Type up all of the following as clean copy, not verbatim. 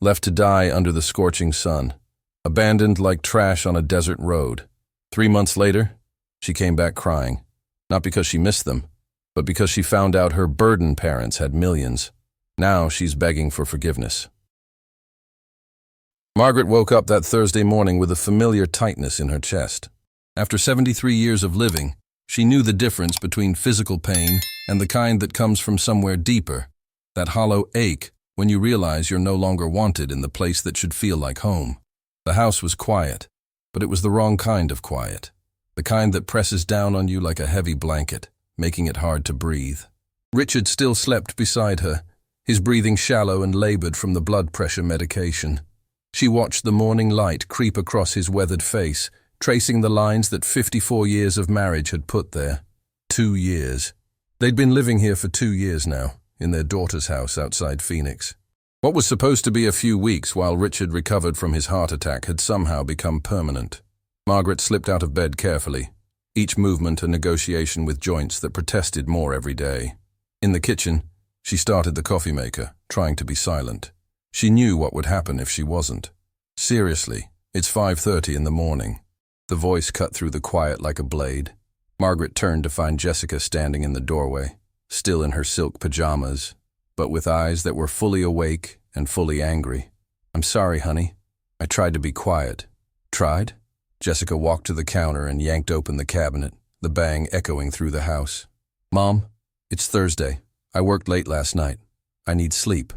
left to die under the scorching sun, abandoned like trash on a desert road. 3 months later, she came back crying, not because she missed them, but because she found out her burden parents had millions. Now she's begging for forgiveness. Margaret woke up that Thursday morning with a familiar tightness in her chest. After 73 years of living, she knew the difference between physical pain and the kind that comes from somewhere deeper, that hollow ache when you realize you're no longer wanted in the place that should feel like home. The house was quiet, but it was the wrong kind of quiet, the kind that presses down on you like a heavy blanket, making it hard to breathe. Richard still slept beside her, his breathing shallow and labored from the blood pressure medication. She watched the morning light creep across his weathered face, tracing the lines that 54 years of marriage had put there. 2 years. They'd been living here for 2 years now, in their daughter's house outside Phoenix. What was supposed to be a few weeks while Richard recovered from his heart attack had somehow become permanent. Margaret slipped out of bed carefully, each movement a negotiation with joints that protested more every day. In the kitchen, she started the coffee maker, trying to be silent. She knew what would happen if she wasn't. Seriously, it's 5:30 in the morning. The voice cut through the quiet like a blade. Margaret turned to find Jessica standing in the doorway, still in her silk pajamas, but with eyes that were fully awake and fully angry. "I'm sorry, honey. I tried to be quiet." "Tried?" Jessica walked to the counter and yanked open the cabinet, the bang echoing through the house. "Mom, it's Thursday. I worked late last night. I need sleep."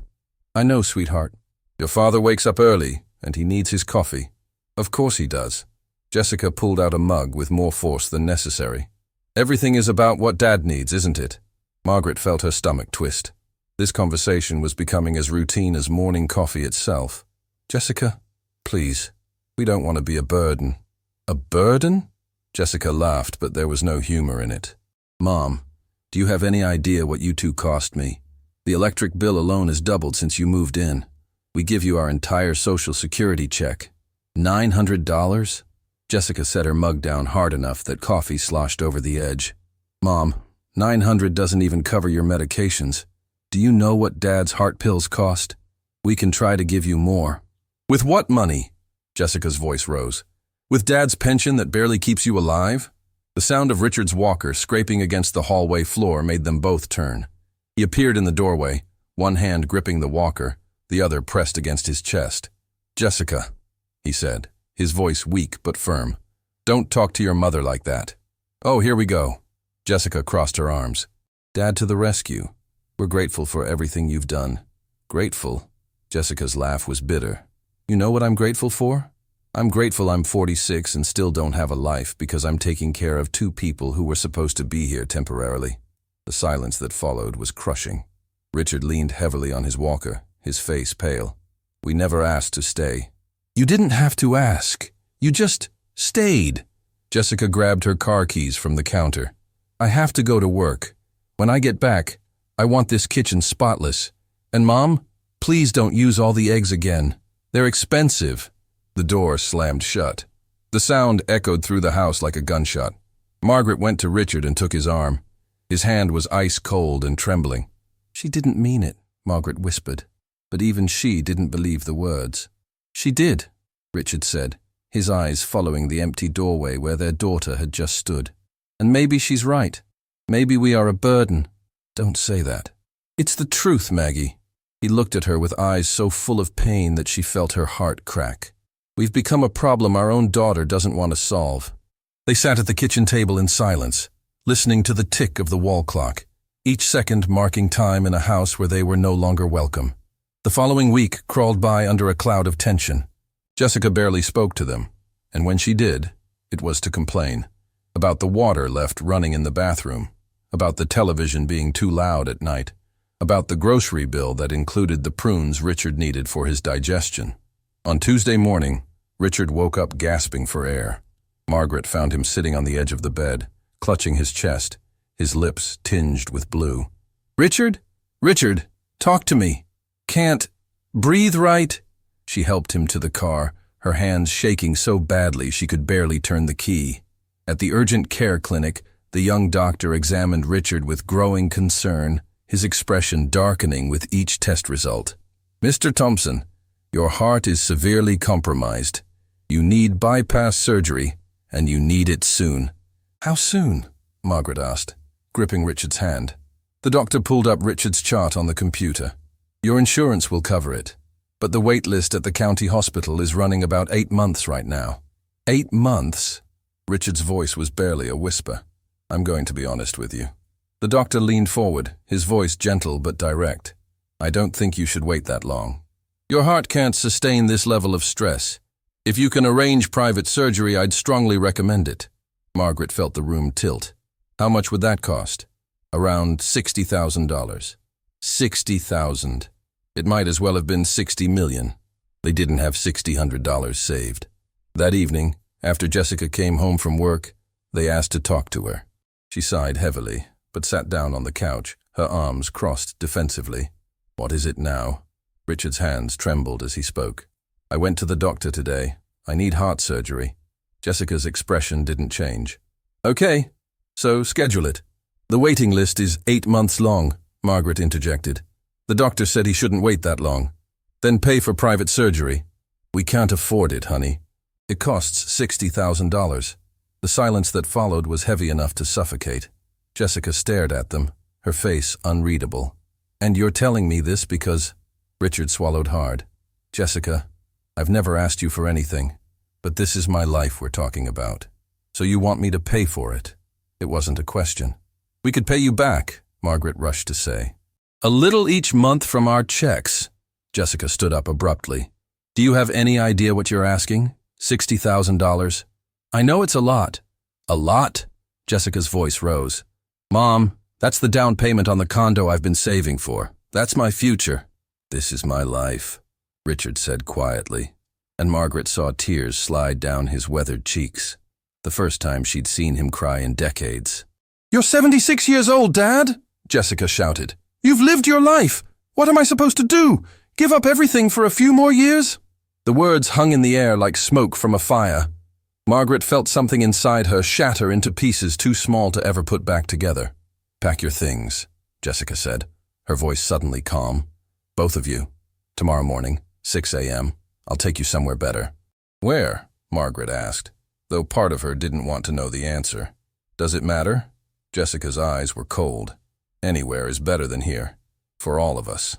"I know, sweetheart. Your father wakes up early, and he needs his coffee." "Of course he does." Jessica pulled out a mug with more force than necessary. "Everything is about what Dad needs, isn't it?" Margaret felt her stomach twist. This conversation was becoming as routine as morning coffee itself. "Jessica, please, we don't want to be a burden." "A burden?" Jessica laughed, but there was no humor in it. "Mom, do you have any idea what you two cost me? The electric bill alone has doubled since you moved in. We give you our entire Social Security check. $900? Jessica set her mug down hard enough that coffee sloshed over the edge. "Mom, $900 doesn't even cover your medications. Do you know what Dad's heart pills cost? We can try to give you more." "With what money?" Jessica's voice rose. "With Dad's pension that barely keeps you alive?" The sound of Richard's walker scraping against the hallway floor made them both turn. He appeared in the doorway, one hand gripping the walker, the other pressed against his chest. "Jessica," he said, his voice weak but firm. "Don't talk to your mother like that." "Oh, here we go." Jessica crossed her arms. "Dad to the rescue. We're grateful for everything you've done." "Grateful?" Jessica's laugh was bitter. "You know what I'm grateful for? I'm grateful I'm 46 and still don't have a life because I'm taking care of 2 people who were supposed to be here temporarily." The silence that followed was crushing. Richard leaned heavily on his walker, his face pale. "We never asked to stay." "You didn't have to ask. You just stayed." Jessica grabbed her car keys from the counter. "I have to go to work. When I get back, I want this kitchen spotless. And Mom, please don't use all the eggs again. They're expensive." The door slammed shut. The sound echoed through the house like a gunshot. Margaret went to Richard and took his arm. His hand was ice cold and trembling. "She didn't mean it," Margaret whispered, but even she didn't believe the words. "She did," Richard said, his eyes following the empty doorway where their daughter had just stood. "And maybe she's right. Maybe we are a burden." "Don't say that." "It's the truth, Maggie." He looked at her with eyes so full of pain that she felt her heart crack. "We've become a problem our own daughter doesn't want to solve." They sat at the kitchen table in silence, listening to the tick of the wall clock, each second marking time in a house where they were no longer welcome. The following week crawled by under a cloud of tension. Jessica barely spoke to them, and when she did, it was to complain. About the water left running in the bathroom, about the television being too loud at night, about the grocery bill that included the prunes Richard needed for his digestion. On Tuesday morning, Richard woke up gasping for air. Margaret found him sitting on the edge of the bed, clutching his chest, his lips tinged with blue. "Richard? Richard, talk to me. Can't breathe right?" She helped him to the car, her hands shaking so badly she could barely turn the key. At the urgent care clinic, the young doctor examined Richard with growing concern, his expression darkening with each test result. "Mr. Thompson, Your heart is severely compromised. You need bypass surgery, and you need it soon." "How soon?" Margaret asked, gripping Richard's hand. The doctor pulled up Richard's chart on the computer. "Your insurance will cover it, but the wait list at the county hospital is running about 8 months right now." 8 months? Richard's voice was barely a whisper. "I'm going to be honest with you." The doctor leaned forward, his voice gentle but direct. "I don't think you should wait that long. Your heart can't sustain this level of stress. If you can arrange private surgery, I'd strongly recommend it." Margaret felt the room tilt. "How much would that cost?" "Around $60,000. $60,000. It might as well have been $60 million. They didn't have $600 saved. That evening, after Jessica came home from work, they asked to talk to her. She sighed heavily, but sat down on the couch, her arms crossed defensively. "What is it now?" Richard's hands trembled as he spoke. "I went to the doctor today. I need heart surgery." Jessica's expression didn't change. "Okay, so schedule it." "The waiting list is 8 months long," Margaret interjected. "The doctor said he shouldn't wait that long." "Then pay for private surgery." "We can't afford it, honey. It costs $60,000. The silence that followed was heavy enough to suffocate. Jessica stared at them, her face unreadable. "And you're telling me this because—" Richard swallowed hard. "Jessica, I've never asked you for anything, but this is my life we're talking about. So you want me to pay for it?" It wasn't a question. "We could pay you back," Margaret rushed to say. "A little each month from our checks." Jessica stood up abruptly. "Do you have any idea what you're asking? $60,000? I know it's a lot." "A lot?" Jessica's voice rose. "Mom, that's the down payment on the condo I've been saving for. That's my future." "This is my life," Richard said quietly, and Margaret saw tears slide down his weathered cheeks. The first time she'd seen him cry in decades. "You're 76 years old, Dad!" Jessica shouted. "You've lived your life! What am I supposed to do? Give up everything for a few more years?" The words hung in the air like smoke from a fire. Margaret felt something inside her shatter into pieces too small to ever put back together. "Pack your things," Jessica said, her voice suddenly calm. "Both of you. Tomorrow morning, 6 a.m., I'll take you somewhere better." "Where?" Margaret asked, though part of her didn't want to know the answer. "Does it matter?" Jessica's eyes were cold. "Anywhere is better than here. For all of us."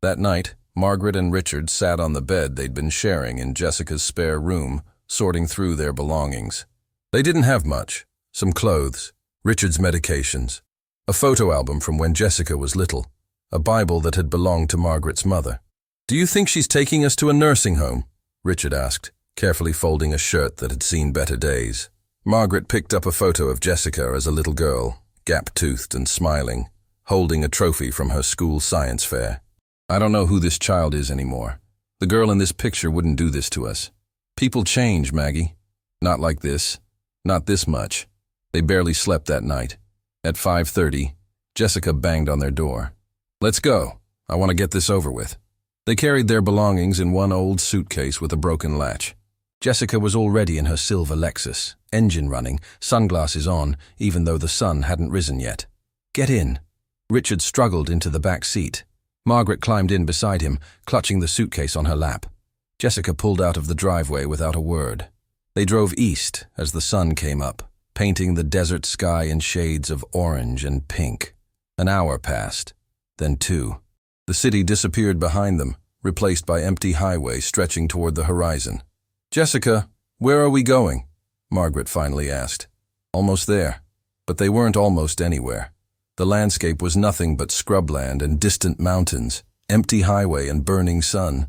That night, Margaret and Richard sat on the bed they'd been sharing in Jessica's spare room, sorting through their belongings. They didn't have much. Some clothes, Richard's medications, a photo album from when Jessica was little, a Bible that had belonged to Margaret's mother. "Do you think she's taking us to a nursing home?" Richard asked, carefully folding a shirt that had seen better days. Margaret picked up a photo of Jessica as a little girl, gap-toothed and smiling, holding a trophy from her school science fair. "I don't know who this child is anymore. The girl in this picture wouldn't do this to us. People change, Maggie. Not like this. Not this much." They barely slept that night. At 5:30, Jessica banged on their door. "Let's go. I want to get this over with." They carried their belongings in one old suitcase with a broken latch. Jessica was already in her silver Lexus, engine running, sunglasses on, even though the sun hadn't risen yet. "Get in." Richard struggled into the back seat. Margaret climbed in beside him, clutching the suitcase on her lap. Jessica pulled out of the driveway without a word. They drove east as the sun came up, painting the desert sky in shades of orange and pink. An hour passed, then 2. The city disappeared behind them, replaced by empty highway stretching toward the horizon. "Jessica, where are we going?" Margaret finally asked. "Almost there." But they weren't almost anywhere. The landscape was nothing but scrubland and distant mountains, empty highway and burning sun.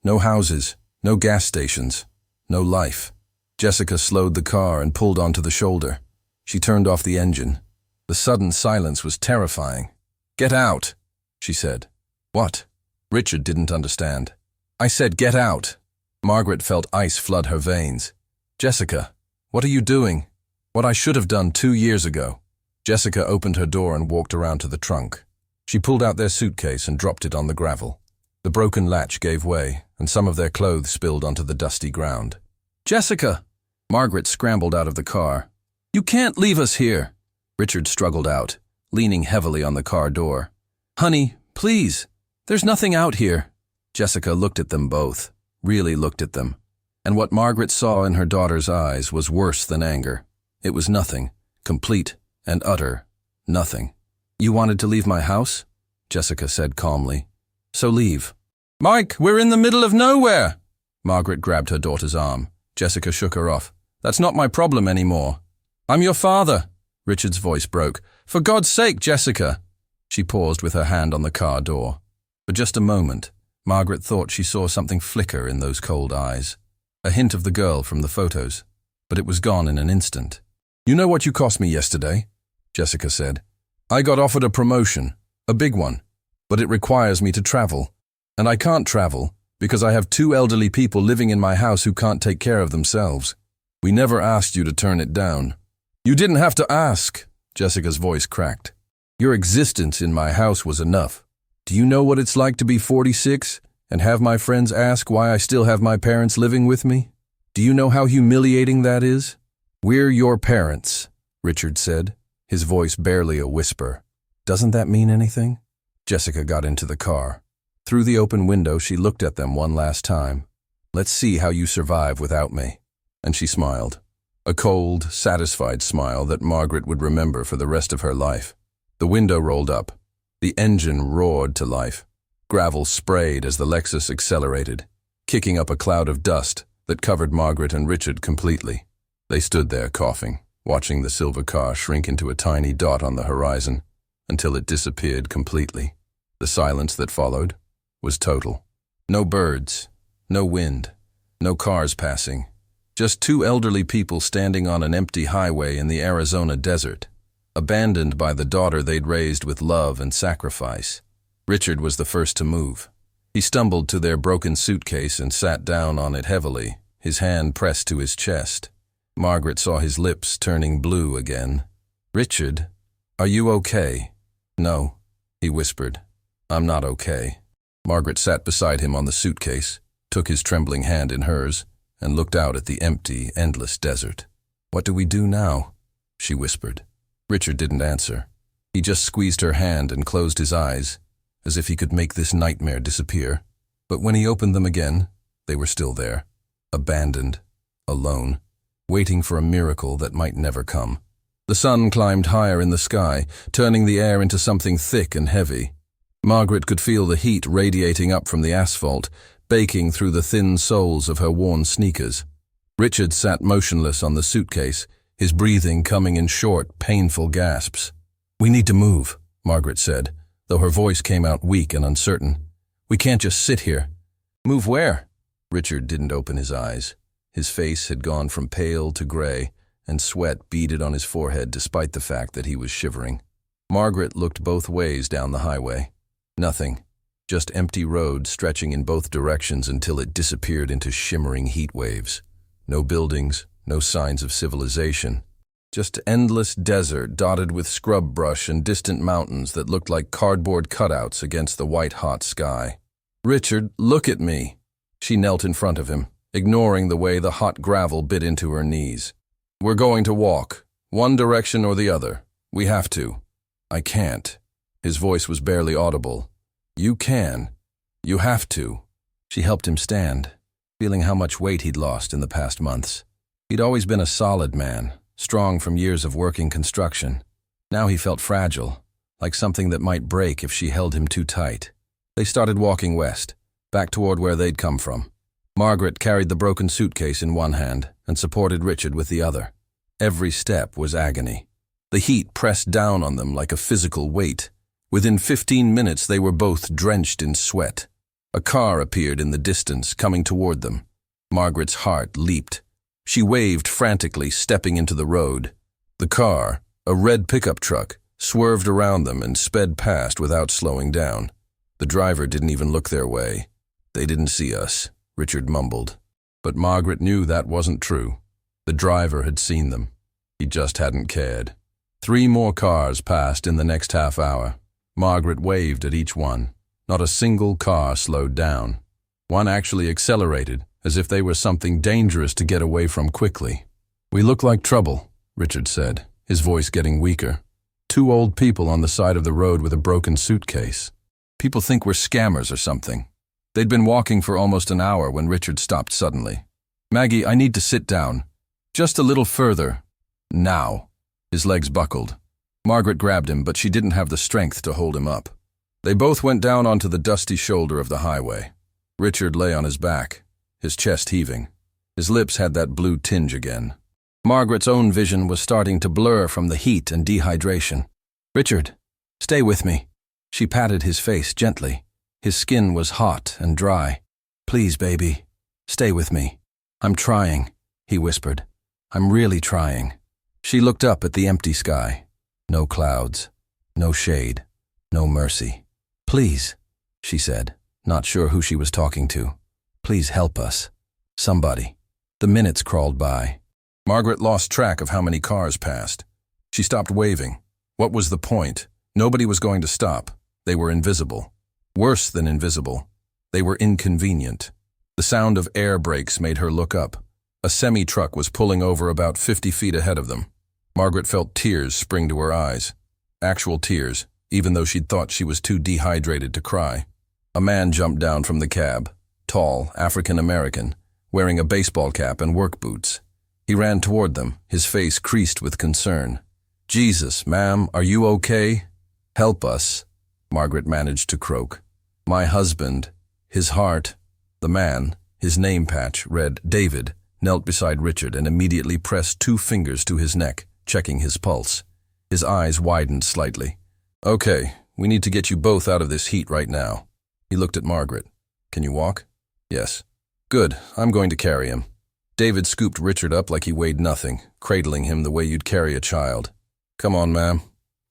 No houses, no gas stations, no life. Jessica slowed the car and pulled onto the shoulder. She turned off the engine. The sudden silence was terrifying. "Get out," she said. "What?" Richard didn't understand. "I said get out." Margaret felt ice flood her veins. "Jessica, what are you doing?" "What I should have done 2 years ago." Jessica opened her door and walked around to the trunk. She pulled out their suitcase and dropped it on the gravel. The broken latch gave way, and some of their clothes spilled onto the dusty ground. "Jessica!" Margaret scrambled out of the car. "You can't leave us here!" Richard struggled out, leaning heavily on the car door. "Honey, please! There's nothing out here." Jessica looked at them both. really looked at them. And what Margaret saw in her daughter's eyes was worse than anger. It was nothing, complete and utter nothing. "You wanted to leave my house?" Jessica said calmly. "So leave." "Mike, we're in the middle of nowhere!" Margaret grabbed her daughter's arm. Jessica shook her off. "That's not my problem anymore." "I'm your father." Richard's voice broke. "For God's sake, Jessica." She paused with her hand on the car door. For just a moment, Margaret thought she saw something flicker in those cold eyes. A hint of the girl from the photos. But it was gone in an instant. "You know what you cost me yesterday?" Jessica said. "I got offered a promotion, a big one, but it requires me to travel. And I can't travel because I have 2 elderly people living in my house who can't take care of themselves. We never asked you to turn it down." "You didn't have to ask," Jessica's voice cracked. "Your existence in my house was enough. Do you know what it's like to be 46 and have my friends ask why I still have my parents living with me? Do you know how humiliating that is?" "We're your parents," Richard said, his voice barely a whisper. "Doesn't that mean anything?" Jessica got into the car. Through the open window, she looked at them one last time. "Let's see how you survive without me." And she smiled. A cold, satisfied smile that Margaret would remember for the rest of her life. The window rolled up. The engine roared to life. Gravel sprayed as the Lexus accelerated, kicking up a cloud of dust that covered Margaret and Richard completely. They stood there coughing, watching the silver car shrink into a tiny dot on the horizon until it disappeared completely. The silence that followed was total. No birds, no wind, no cars passing. Just 2 elderly people standing on an empty highway in the Arizona desert, abandoned by the daughter they'd raised with love and sacrifice. Richard was the first to move. He stumbled to their broken suitcase and sat down on it heavily, his hand pressed to his chest. Margaret saw his lips turning blue again. "Richard, are you okay?" "No," he whispered. "I'm not okay." Margaret sat beside him on the suitcase, took his trembling hand in hers, and looked out at the empty, endless desert. "What do we do now?" she whispered. Richard didn't answer. He just squeezed her hand and closed his eyes, as if he could make this nightmare disappear. But when he opened them again, they were still there, abandoned, alone, waiting for a miracle that might never come. The sun climbed higher in the sky, turning the air into something thick and heavy. Margaret could feel the heat radiating up from the asphalt, baking through the thin soles of her worn sneakers. Richard sat motionless on the suitcase, his breathing coming in short, painful gasps. "We need to move," Margaret said, though her voice came out weak and uncertain. "We can't just sit here." "Move where?" Richard didn't open his eyes. His face had gone from pale to gray, and sweat beaded on his forehead despite the fact that he was shivering. Margaret looked both ways down the highway. Nothing. Just empty road stretching in both directions until it disappeared into shimmering heat waves. No buildings, no signs of civilization. Just endless desert dotted with scrub brush and distant mountains that looked like cardboard cutouts against the white-hot sky. "Richard, look at me." She knelt in front of him, ignoring the way the hot gravel bit into her knees. "We're going to walk, one direction or the other. We have to." "I can't." His voice was barely audible. "You can. You have to." She helped him stand, feeling how much weight he'd lost in the past months. He'd always been a solid man, strong from years of working construction. Now he felt fragile, like something that might break if she held him too tight. They started walking west, back toward where they'd come from. Margaret carried the broken suitcase in one hand and supported Richard with the other. Every step was agony. The heat pressed down on them like a physical weight. Within 15 minutes, they were both drenched in sweat. A car appeared in the distance, coming toward them. Margaret's heart leaped. She waved frantically, stepping into the road. The car, a red pickup truck, swerved around them and sped past without slowing down. The driver didn't even look their way. "They didn't see us," Richard mumbled. But Margaret knew that wasn't true. The driver had seen them. He just hadn't cared. 3 more cars passed in the next half hour. Margaret waved at each one. Not a single car slowed down. One actually accelerated, as if they were something dangerous to get away from quickly. "We look like trouble," Richard said, his voice getting weaker. 2 old people on the side of the road with a broken suitcase. "People think we're scammers or something." They'd been walking for almost an hour when Richard stopped suddenly. "Maggie, I need to sit down. Just a little further. Now." His legs buckled. Margaret grabbed him, but she didn't have the strength to hold him up. They both went down onto the dusty shoulder of the highway. Richard lay on his back, his chest heaving. His lips had that blue tinge again. Margaret's own vision was starting to blur from the heat and dehydration. "Richard, stay with me." She patted his face gently. His skin was hot and dry. "Please, baby, stay with me." "I'm trying," he whispered. "I'm really trying." She looked up at the empty sky. No clouds, no shade, no mercy. "Please," she said, not sure who she was talking to. "Please help us. Somebody." The minutes crawled by. Margaret lost track of how many cars passed. She stopped waving. What was the point? Nobody was going to stop. They were invisible. Worse than invisible. They were inconvenient. The sound of air brakes made her look up. A semi-truck was pulling over about 50 feet ahead of them. Margaret felt tears spring to her eyes. Actual tears, even though she'd thought she was too dehydrated to cry. A man jumped down from the cab, tall, African-American, wearing a baseball cap and work boots. He ran toward them, his face creased with concern. "Jesus, ma'am, are you okay? Help us," Margaret managed to croak. "My husband, his heart." The man, his name patch read David, knelt beside Richard and immediately pressed 2 fingers to his neck, checking his pulse. His eyes widened slightly. "Okay, we need to get you both out of this heat right now." He looked at Margaret. "Can you walk?" "Yes." "Good, I'm going to carry him." David scooped Richard up like he weighed nothing, cradling him the way you'd carry a child. "Come on, ma'am.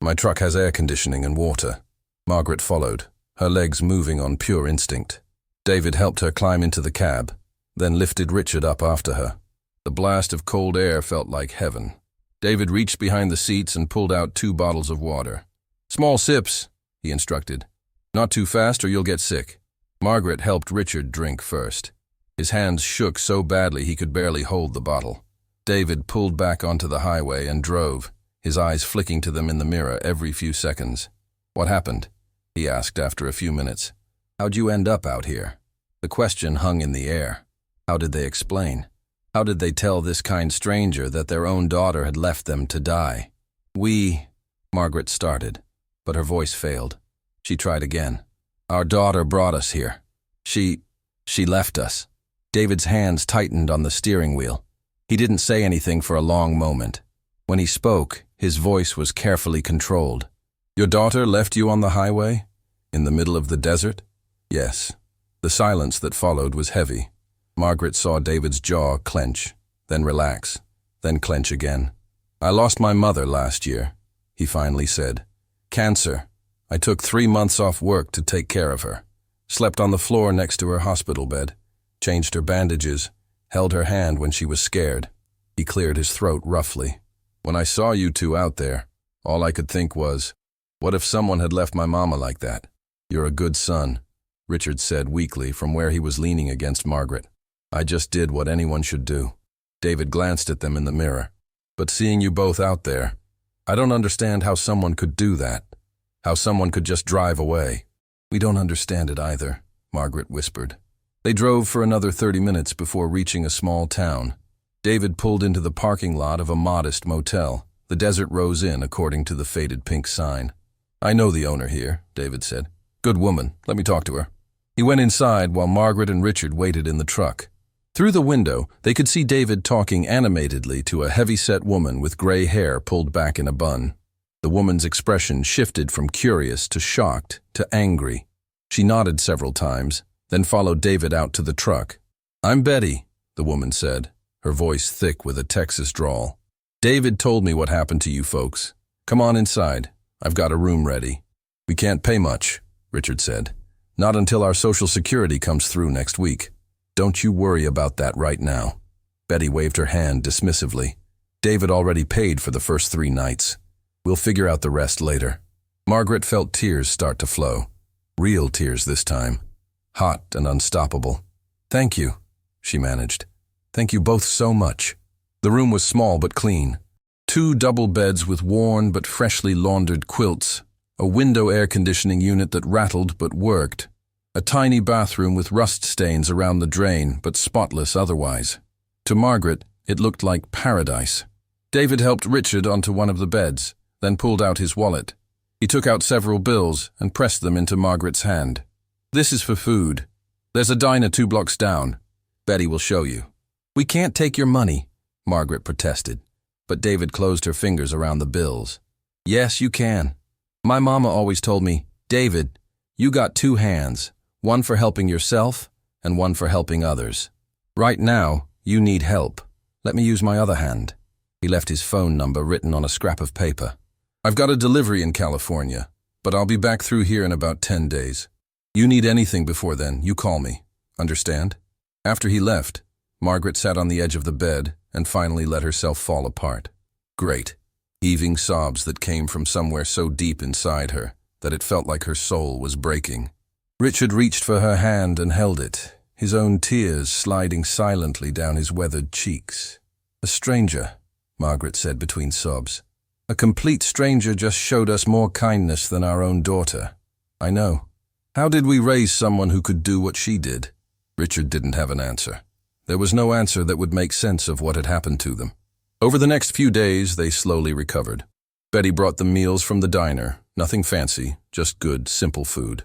My truck has air conditioning and water." Margaret followed, her legs moving on pure instinct. David helped her climb into the cab, then lifted Richard up after her. The blast of cold air felt like heaven. David reached behind the seats and pulled out 2 bottles of water. "Small sips," he instructed. "Not too fast or you'll get sick." Margaret helped Richard drink first. His hands shook so badly he could barely hold the bottle. David pulled back onto the highway and drove, his eyes flicking to them in the mirror every few seconds. "What happened?" he asked after a few minutes. "How'd you end up out here?" The question hung in the air. How did they explain? How did they tell this kind stranger that their own daughter had left them to die? Margaret started, but her voice failed. She tried again. "Our daughter brought us here. She left us." David's hands tightened on the steering wheel. He didn't say anything for a long moment. When he spoke, his voice was carefully controlled. "Your daughter left you on the highway? In the middle of the desert?" "Yes." The silence that followed was heavy. Margaret saw David's jaw clench, then relax, then clench again. "I lost my mother last year," he finally said. "Cancer. I took 3 months off work to take care of her. Slept on the floor next to her hospital bed. Changed her bandages, held her hand when she was scared." He cleared his throat roughly. "When I saw you 2 out there, all I could think was, what if someone had left my mama like that?" "You're a good son," Richard said weakly from where he was leaning against Margaret. "I just did what anyone should do." David glanced at them in the mirror. "But seeing you both out there, I don't understand how someone could do that. How someone could just drive away." "We don't understand it either," Margaret whispered. They drove for another 30 minutes before reaching a small town. David pulled into the parking lot of a modest motel. The Desert Rose Inn, according to the faded pink sign. "I know the owner here," David said. "Good woman. Let me talk to her." He went inside while Margaret and Richard waited in the truck. Through the window, they could see David talking animatedly to a heavy-set woman with gray hair pulled back in a bun. The woman's expression shifted from curious to shocked to angry. She nodded several times, then followed David out to the truck. "I'm Betty," the woman said, her voice thick with a Texas drawl. "David told me what happened to you folks. Come on inside. I've got a room ready." "We can't pay much," Richard said. "Not until our Social Security comes through next week." "Don't you worry about that right now." Betty waved her hand dismissively. "David already paid for the first 3 nights. We'll figure out the rest later." Margaret felt tears start to flow. Real tears this time. Hot and unstoppable. "Thank you," she managed. "Thank you both so much." The room was small but clean. 2 double beds with worn but freshly laundered quilts, a window air conditioning unit that rattled but worked, A tiny bathroom with rust stains around the drain, but spotless otherwise. To Margaret, it looked like paradise. David helped Richard onto one of the beds, then pulled out his wallet. He took out several bills and pressed them into Margaret's hand. "This is for food. There's a diner 2 blocks down. Betty will show you." "We can't take your money," Margaret protested, but David closed her fingers around the bills. "Yes, you can. My mama always told me, David, you got 2 hands, one for helping yourself and one for helping others. Right now, you need help. Let me use my other hand." He left his phone number written on a scrap of paper. "I've got a delivery in California, but I'll be back through here in about 10 days. You need anything before then, you call me. Understand?" After he left, Margaret sat on the edge of the bed and finally let herself fall apart. Great, heaving sobs that came from somewhere so deep inside her that it felt like her soul was breaking. Richard reached for her hand and held it, his own tears sliding silently down his weathered cheeks. "A stranger," Margaret said between sobs. "A complete stranger just showed us more kindness than our own daughter. I know. How did we raise someone who could do what she did?" Richard didn't have an answer. There was no answer that would make sense of what had happened to them. Over the next few days, they slowly recovered. Betty brought them meals from the diner, nothing fancy, just good, simple food.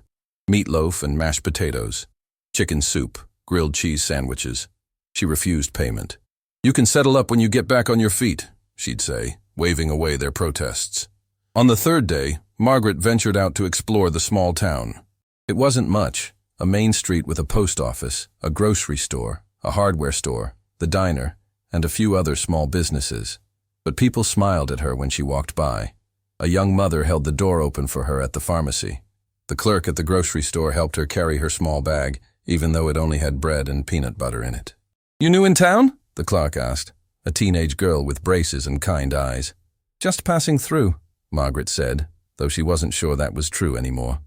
Meatloaf and mashed potatoes, chicken soup, grilled cheese sandwiches. She refused payment. "You can settle up when you get back on your feet," she'd say, waving away their protests. On the 3rd day, Margaret ventured out to explore the small town. It wasn't much, a main street with a post office, a grocery store, a hardware store, the diner, and a few other small businesses. But people smiled at her when she walked by. A young mother held the door open for her at the pharmacy. The clerk at the grocery store helped her carry her small bag, even though it only had bread and peanut butter in it. "You new in town?" the clerk asked, a teenage girl with braces and kind eyes. "Just passing through," Margaret said, though she wasn't sure that was true anymore.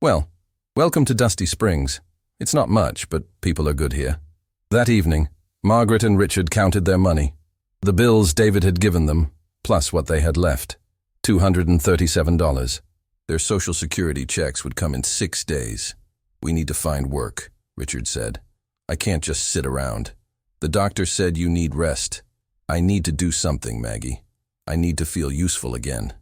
"Well, welcome to Dusty Springs. It's not much, but people are good here." That evening, Margaret and Richard counted their money. The bills David had given them, plus what they had left. $237. Their Social Security checks would come in 6 days. "We need to find work," Richard said. "I can't just sit around. The doctor said you need rest. I need to do something, Maggie. I need to feel useful again."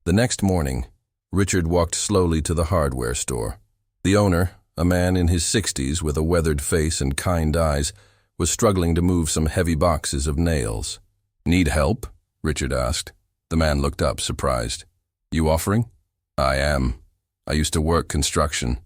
The next morning, Richard walked slowly to the hardware store. The owner, a man in his 60s with a weathered face and kind eyes, was struggling to move some heavy boxes of nails. "Need help?" Richard asked. The man looked up, surprised. "You offering?" "I am. I used to work construction.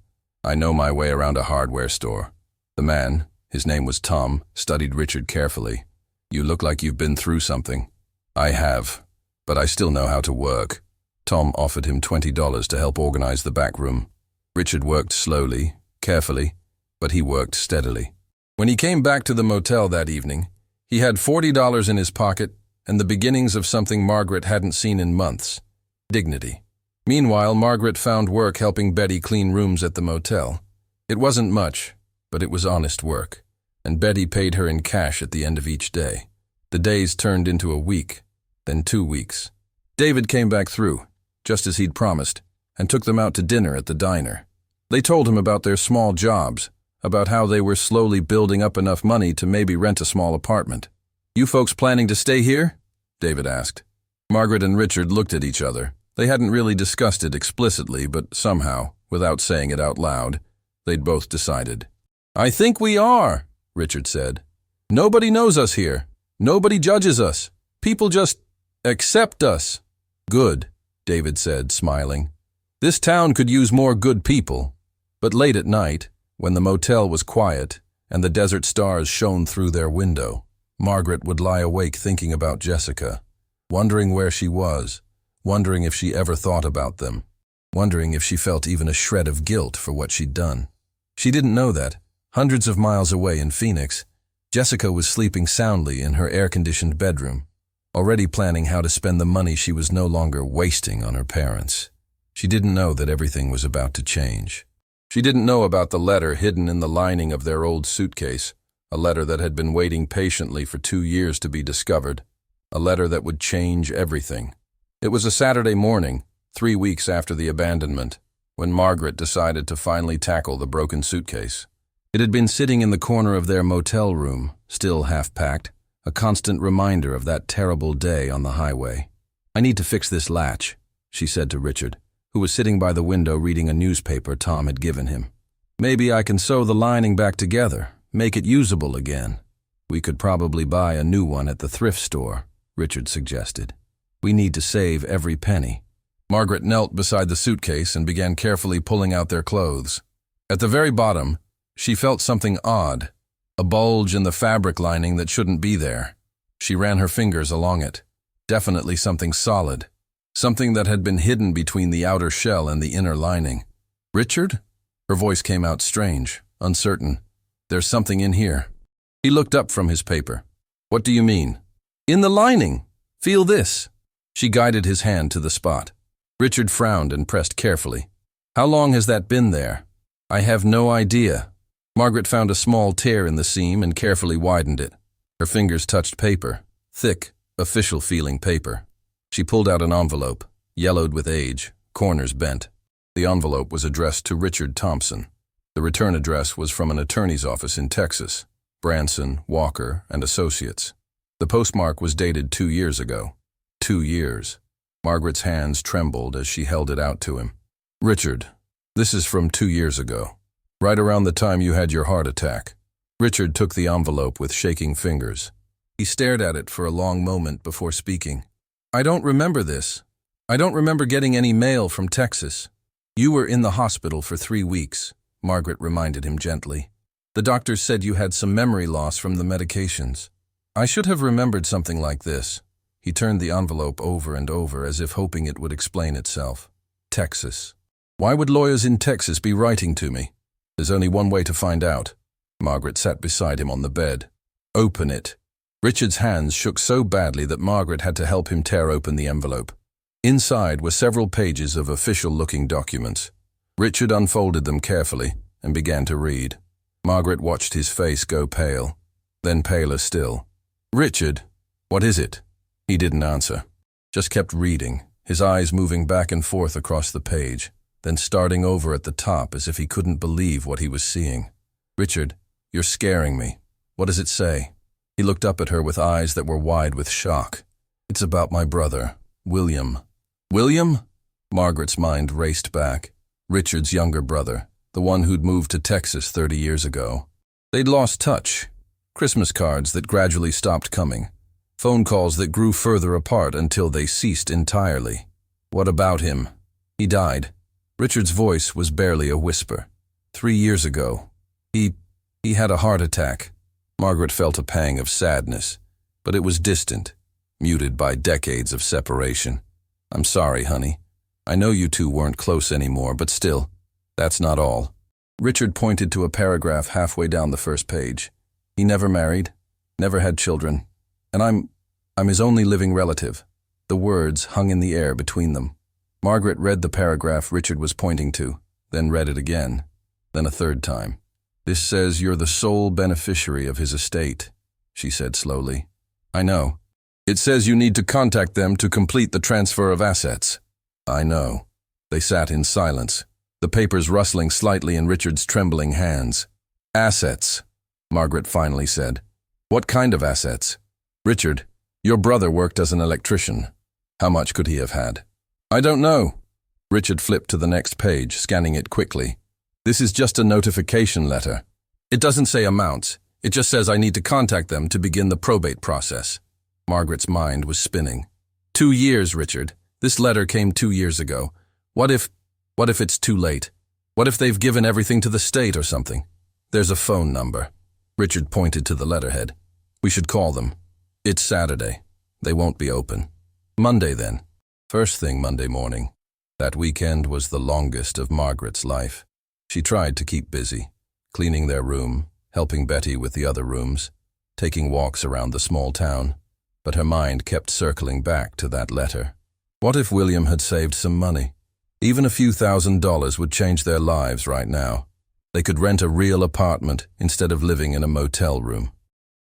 I know my way around a hardware store." The man, his name was Tom, studied Richard carefully. "You look like you've been through something." "I have, but I still know how to work." Tom offered him $20 to help organize the back room. Richard worked slowly, carefully, but he worked steadily. When he came back to the motel that evening, he had $40 in his pocket and the beginnings of something Margaret hadn't seen in months: dignity. Meanwhile, Margaret found work helping Betty clean rooms at the motel. It wasn't much, but it was honest work, and Betty paid her in cash at the end of each day. The days turned into a week, then 2 weeks. David came back through, just as he'd promised, and took them out to dinner at the diner. They told him about their small jobs, about how they were slowly building up enough money to maybe rent a small apartment. "You folks planning to stay here?" David asked. Margaret and Richard looked at each other. They hadn't really discussed it explicitly, but somehow, without saying it out loud, they'd both decided. "I think we are," Richard said. "Nobody knows us here. Nobody judges us. People just accept us." "Good," David said, smiling. "This town could use more good people." But late at night, when the motel was quiet and the desert stars shone through their window, Margaret would lie awake thinking about Jessica, wondering where she was, wondering if she ever thought about them, wondering if she felt even a shred of guilt for what she'd done. She didn't know that, hundreds of miles away in Phoenix, Jessica was sleeping soundly in her air-conditioned bedroom, already planning how to spend the money she was no longer wasting on her parents. She didn't know that everything was about to change. She didn't know about the letter hidden in the lining of their old suitcase, a letter that had been waiting patiently for 2 years to be discovered, a letter that would change everything. It was a Saturday morning, 3 weeks after the abandonment. when Margaret decided to finally tackle the broken suitcase. It had been sitting in the corner of their motel room, still half-packed, a constant reminder of that terrible day on the highway. "I need to fix this latch," she said to Richard, who was sitting by the window reading a newspaper Tom had given him. "Maybe I can sew the lining back together, make it usable again." "We could probably buy a new one at the thrift store," Richard suggested. "We need to save every penny." Margaret knelt beside the suitcase and began carefully pulling out their clothes. At the very bottom, she felt something odd, a bulge in the fabric lining that shouldn't be there. She ran her fingers along it. Definitely something solid, something that had been hidden between the outer shell and the inner lining. "Richard?" Her voice came out strange, uncertain. "There's something in here." He looked up from his paper. "What do you mean?" "In the lining. Feel this." She guided his hand to the spot. Richard frowned and pressed carefully. "How long has that been there?" "I have no idea." Margaret found a small tear in the seam and carefully widened it. Her fingers touched paper, thick, official-feeling paper. She pulled out an envelope, yellowed with age, corners bent. The envelope was addressed to Richard Thompson. The return address was from an attorney's office in Texas, Branson, Walker, and Associates. The postmark was dated 2 years ago. 2 years. Margaret's hands trembled as she held it out to him. "Richard, this is from 2 years ago, right around the time you had your heart attack." Richard took the envelope with shaking fingers. He stared at it for a long moment before speaking. "I don't remember this. I don't remember getting any mail from Texas." "You were in the hospital for 3 weeks," Margaret reminded him gently. "The doctors said you had some memory loss from the medications. I should have remembered something like this." He turned the envelope over and over as if hoping it would explain itself. Texas. Why would lawyers in Texas be writing to me? There's only one way to find out. Margaret sat beside him on the bed. "Open it." Richard's hands shook so badly that Margaret had to help him tear open the envelope. Inside were several pages of official-looking documents. Richard unfolded them carefully and began to read. Margaret watched his face go pale, then paler still. "Richard, what is it?" He didn't answer, just kept reading, his eyes moving back and forth across the page, then starting over at the top as if he couldn't believe what he was seeing. "Richard, you're scaring me. What does it say?" He looked up at her with eyes that were wide with shock. "It's about my brother, William." "William?" Margaret's mind raced back. Richard's younger brother, the one who'd moved to Texas 30 years ago. They'd lost touch. Christmas cards that gradually stopped coming. Phone calls that grew further apart until they ceased entirely. "What about him?" "He died." Richard's voice was barely a whisper. 3 years ago. He had a heart attack." Margaret felt a pang of sadness, but it was distant, muted by decades of separation. "I'm sorry, honey. I know you two weren't close anymore, but still, that's not all." Richard pointed to a paragraph halfway down the first page. "He never married, never had children. And I'm his only living relative." The words hung in the air between them. Margaret read the paragraph Richard was pointing to, then read it again, then a third time. "This says you're the sole beneficiary of his estate," she said slowly. "I know. It says you need to contact them to complete the transfer of assets." "I know." They sat in silence, the papers rustling slightly in Richard's trembling hands. "Assets," Margaret finally said. "What kind of assets?" "Richard, your brother worked as an electrician. How much could he have had?" "I don't know." Richard flipped to the next page, scanning it quickly. "This is just a notification letter. It doesn't say amounts. It just says I need to contact them to begin the probate process." Margaret's mind was spinning. 2 years, Richard. This letter came 2 years ago. What if it's too late? What if they've given everything to the state or something? There's a phone number. Richard pointed to the letterhead. "We should call them. It's Saturday. They won't be open. Monday, then." First thing Monday morning. That weekend was the longest of Margaret's life. She tried to keep busy, cleaning their room, helping Betty with the other rooms, taking walks around the small town, but her mind kept circling back to that letter. What if William had saved some money? Even a few $1,000s would change their lives right now. They could rent a real apartment instead of living in a motel room.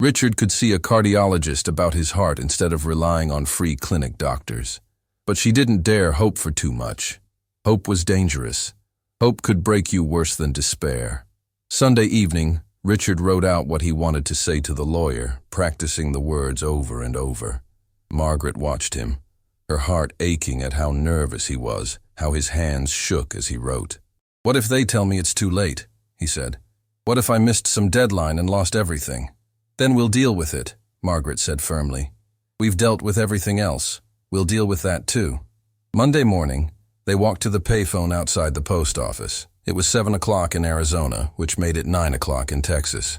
Richard could see a cardiologist about his heart instead of relying on free clinic doctors. But she didn't dare hope for too much. Hope was dangerous. Hope could break you worse than despair. Sunday evening, Richard wrote out what he wanted to say to the lawyer, practicing the words over and over. Margaret watched him, her heart aching at how nervous he was, how his hands shook as he wrote. "What if they tell me it's too late?" he said. "What if I missed some deadline and lost everything?" "Then we'll deal with it," Margaret said firmly. "We've dealt with everything else. We'll deal with that too." Monday morning, they walked to the payphone outside the post office. It was 7 o'clock in Arizona, which made it 9 o'clock in Texas.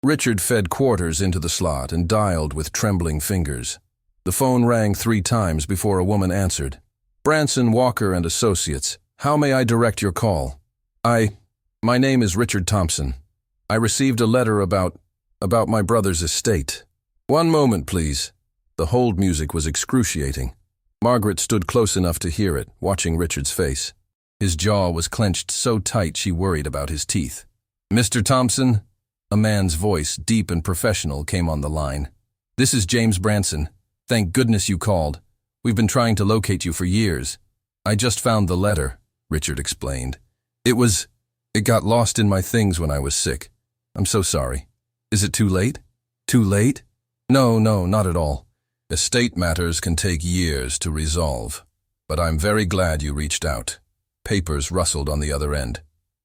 Richard fed quarters into the slot and dialed with trembling fingers. The phone rang 3 times before a woman answered. "Branson, Walker and Associates. How may I direct your call?" My name is Richard Thompson. I received a letter about my brother's estate." "One moment, please." The hold music was excruciating. Margaret stood close enough to hear it, watching Richard's face. His jaw was clenched so tight she worried about his teeth. "Mr. Thompson?" A man's voice, deep and professional, came on the line. "This is James Branson. Thank goodness you called. We've been trying to locate you for years." "I just found the letter," Richard explained. It got lost in my things when I was sick. I'm so sorry. Is it too late?" "Too late?" No, not at all. Estate matters can take years to resolve. But I'm very glad you reached out." Papers rustled on the other end.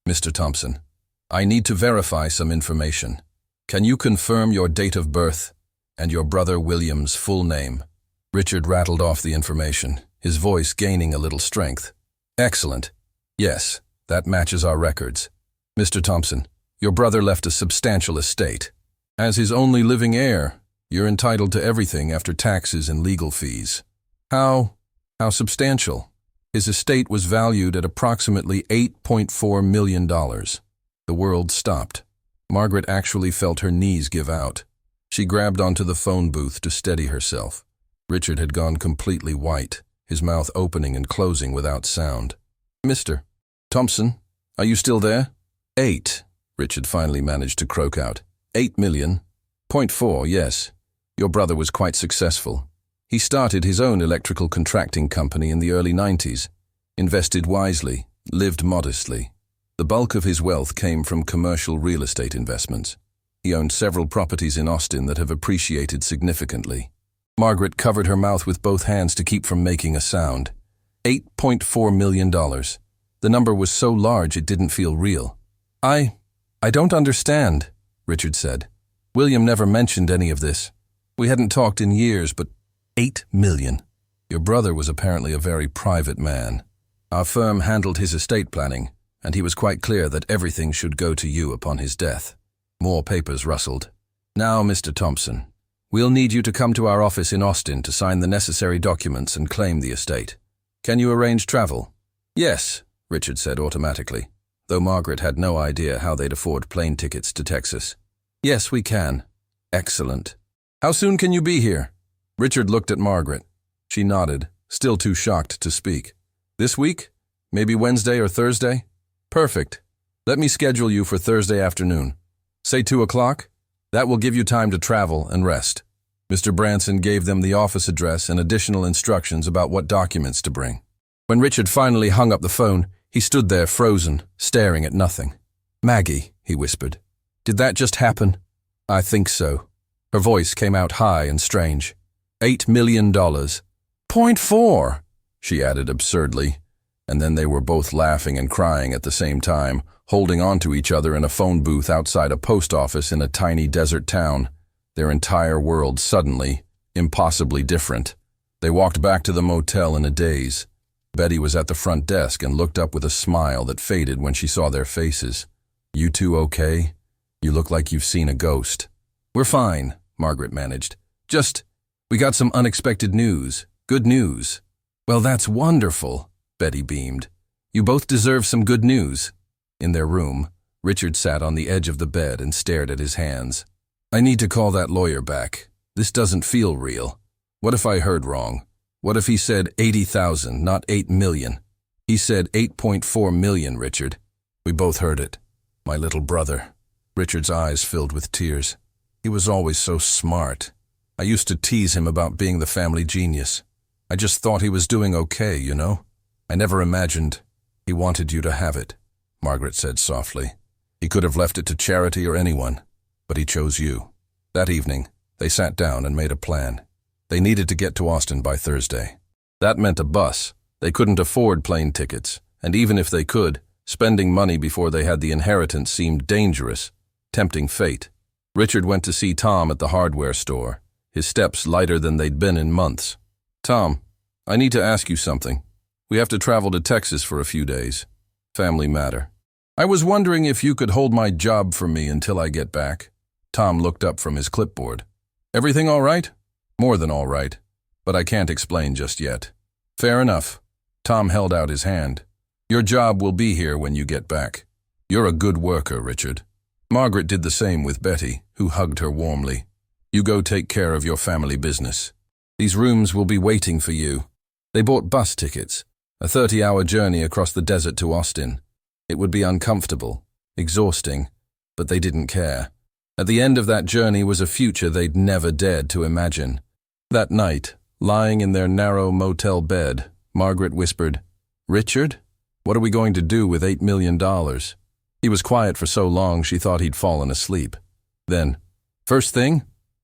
"Mr. Thompson, I need to verify some information. Can you confirm your date of birth and your brother William's full name?" Richard rattled off the information, his voice gaining a little strength. "Excellent. Yes, that matches our records. Mr. Thompson, your brother left a substantial estate. As his only living heir, you're entitled to everything after taxes and legal fees." How substantial?" "His estate was valued at approximately $8.4 million. The world stopped. Margaret actually felt her knees give out. She grabbed onto the phone booth to steady herself. Richard had gone completely white, his mouth opening and closing without sound. "Mr. Thompson, are you still there?" "8, Richard finally managed to croak out. 8 million. .4, yes. Your brother was quite successful. He started his own electrical contracting company in the early 90s, invested wisely, lived modestly. The bulk of his wealth came from commercial real estate investments. He owned several properties in Austin that have appreciated significantly." Margaret covered her mouth with both hands to keep from making a sound. $8.4 million. The number was so large it didn't feel real. I don't understand," Richard said. "William never mentioned any of this. We hadn't talked in years, but 8 million. Your brother was apparently a very private man. Our firm handled his estate planning, and he was quite clear that everything should go to you upon his death." More papers rustled. "Now, Mr. Thompson, we'll need you to come to our office in Austin to sign the necessary documents and claim the estate. Can you arrange travel?" "Yes," Richard said automatically, though Margaret had no idea how they'd afford plane tickets to Texas. "Yes, we can." "Excellent. How soon can you be here?" Richard looked at Margaret. She nodded, still too shocked to speak. "This week? Maybe Wednesday or Thursday?" "Perfect. Let me schedule you for Thursday afternoon. Say 2 o'clock? That will give you time to travel and rest." Mr. Branson gave them the office address and additional instructions about what documents to bring. When Richard finally hung up the phone, he stood there frozen, staring at nothing. "Maggie," he whispered. "Did that just happen?" "I think so." Her voice came out high and strange. $8 million. .4, she added absurdly, and then they were both laughing and crying at the same time, holding on to each other in a phone booth outside a post office in a tiny desert town, their entire world suddenly, impossibly different. They walked back to the motel in a daze. Betty was at the front desk and looked up with a smile that faded when she saw their faces. "You two okay? You look like you've seen a ghost." "We're fine," Margaret managed. We got some unexpected news. Good news." "Well, that's wonderful," Betty beamed. "You both deserve some good news." In their room, Richard sat on the edge of the bed and stared at his hands. "I need to call that lawyer back. This doesn't feel real. What if I heard wrong? What if he said 80,000, not 8 million? He said 8.4 million, Richard. We both heard it. My little brother." Richard's eyes filled with tears. "He was always so smart. I used to tease him about being the family genius. I just thought he was doing okay, you know? I never imagined He wanted you to have it, Margaret said softly. He could have left it to charity or anyone, but he chose you. That evening, they sat down and made a plan. They needed to get to Austin by Thursday. That meant a bus. They couldn't afford plane tickets, and even if they could, spending money before they had the inheritance seemed dangerous, tempting fate. Richard went to see Tom at the hardware store, his steps lighter than they'd been in months. "Tom, I need to ask you something. We have to travel to Texas for a few days. Family matter. I was wondering if you could hold my job for me until I get back." Tom looked up from his clipboard. "Everything all right?" "More than all right, but I can't explain just yet." "Fair enough." Tom held out his hand. "Your job will be here when you get back. You're a good worker, Richard." Margaret did the same with Betty, who hugged her warmly. "You go take care of your family business. These rooms will be waiting for you." They bought bus tickets, a 30-hour journey across the desert to Austin. It would be uncomfortable, exhausting, but they didn't care. At the end of that journey was a future they'd never dared to imagine. That night, lying in their narrow motel bed, Margaret whispered, "Richard, what are we going to do with $8 million? He was quiet for so long she thought he'd fallen asleep. Then, "First thing,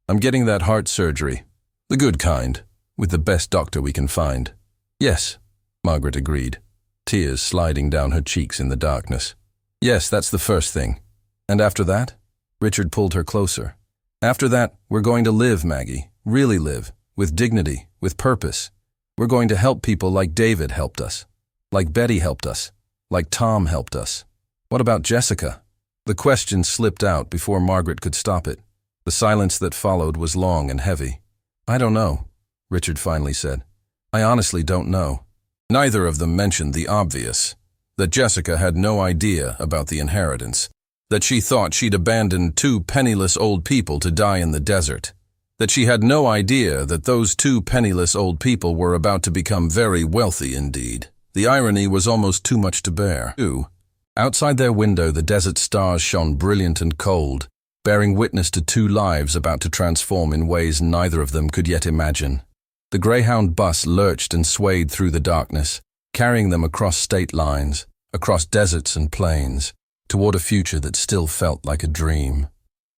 I'm getting that heart surgery. The good kind, with the best doctor we can find." "Yes," Margaret agreed, tears sliding down her cheeks in the darkness. "Yes, that's the first thing. And after that?" Richard pulled her closer. "After that, we're going to live, Maggie, really live, with dignity, with purpose. We're going to help people like David helped us, like Betty helped us, like Tom helped us. What about Jessica?" The question slipped out before Margaret could stop it. The silence that followed was long and heavy. "I don't know," Richard finally said. "I honestly don't know." Neither of them mentioned the obvious, that Jessica had no idea about the inheritance, that she thought she'd abandoned two penniless old people to die in the desert, that she had no idea that those two penniless old people were about to become very wealthy indeed. The irony was almost too much to bear. Outside their window, the desert stars shone brilliant and cold, bearing witness to two lives about to transform in ways neither of them could yet imagine. The Greyhound bus lurched and swayed through the darkness, carrying them across state lines, across deserts and plains, toward a future that still felt like a dream.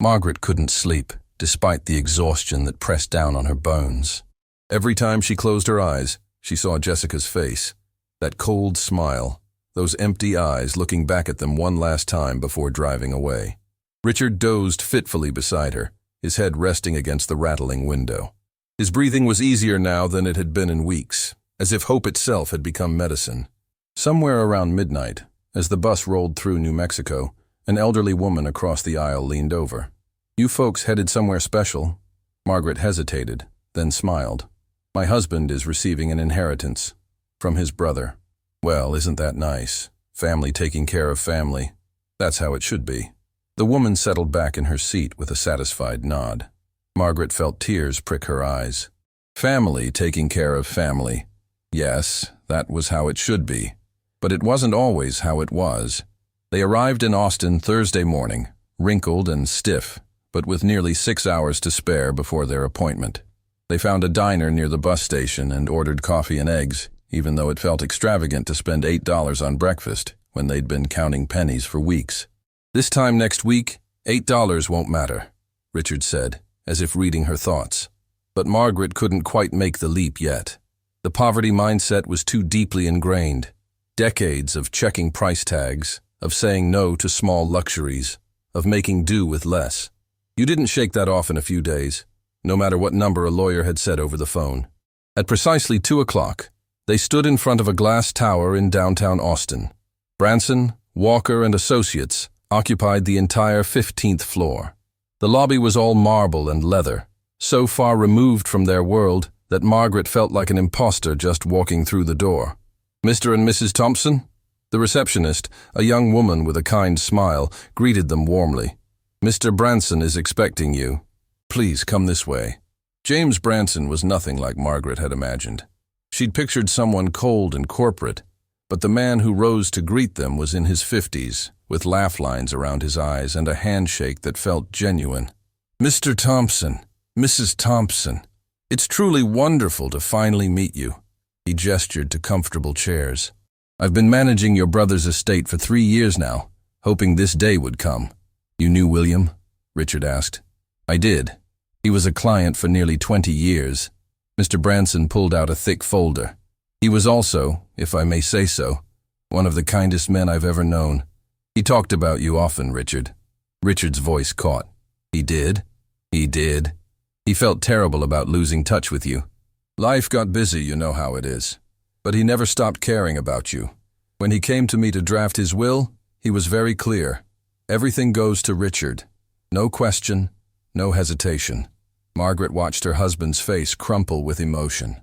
Margaret couldn't sleep, despite the exhaustion that pressed down on her bones. Every time she closed her eyes, she saw Jessica's face, that cold smile, those empty eyes looking back at them one last time before driving away. Richard dozed fitfully beside her, his head resting against the rattling window. His breathing was easier now than it had been in weeks, as if hope itself had become medicine. Somewhere around midnight, as the bus rolled through New Mexico, an elderly woman across the aisle leaned over. "You folks headed somewhere special?" Margaret hesitated, then smiled. "My husband is receiving an inheritance from his brother." "Well, isn't that nice? Family taking care of family. That's how it should be." The woman settled back in her seat with a satisfied nod. Margaret felt tears prick her eyes. Family taking care of family. Yes, that was how it should be. But it wasn't always how it was. They arrived in Austin Thursday morning, wrinkled and stiff, but with nearly 6 hours to spare before their appointment. They found a diner near the bus station and ordered coffee and eggs, even though it felt extravagant to spend $8 on breakfast when they'd been counting pennies for weeks. "This time next week, $8 won't matter," Richard said, as if reading her thoughts. But Margaret couldn't quite make the leap yet. The poverty mindset was too deeply ingrained. Decades of checking price tags, of saying no to small luxuries, of making do with less. You didn't shake that off in a few days, no matter what number a lawyer had said over the phone. At precisely 2 o'clock, they stood in front of a glass tower in downtown Austin. Branson, Walker, and Associates occupied the entire 15th floor. The lobby was all marble and leather, so far removed from their world that Margaret felt like an imposter just walking through the door. "Mr. and Mrs. Thompson?" The receptionist, a young woman with a kind smile, greeted them warmly. "Mr. Branson is expecting you. Please come this way." James Branson was nothing like Margaret had imagined. She'd pictured someone cold and corporate, but the man who rose to greet them was in his 50s, with laugh lines around his eyes and a handshake that felt genuine. "Mr. Thompson, Mrs. Thompson, it's truly wonderful to finally meet you." He gestured to comfortable chairs. I've been managing your brother's estate for 3 years now, hoping this day would come. You knew William? Richard asked. I did. He was a client for nearly 20 years. Mr. Branson pulled out a thick folder. He was also, if I may say so, one of the kindest men I've ever known. He talked about you often, Richard. Richard's voice caught. He did? He did. He felt terrible about losing touch with you. Life got busy, you know how it is. But he never stopped caring about you. When he came to me to draft his will, he was very clear. Everything goes to Richard. No question, no hesitation. Margaret watched her husband's face crumple with emotion.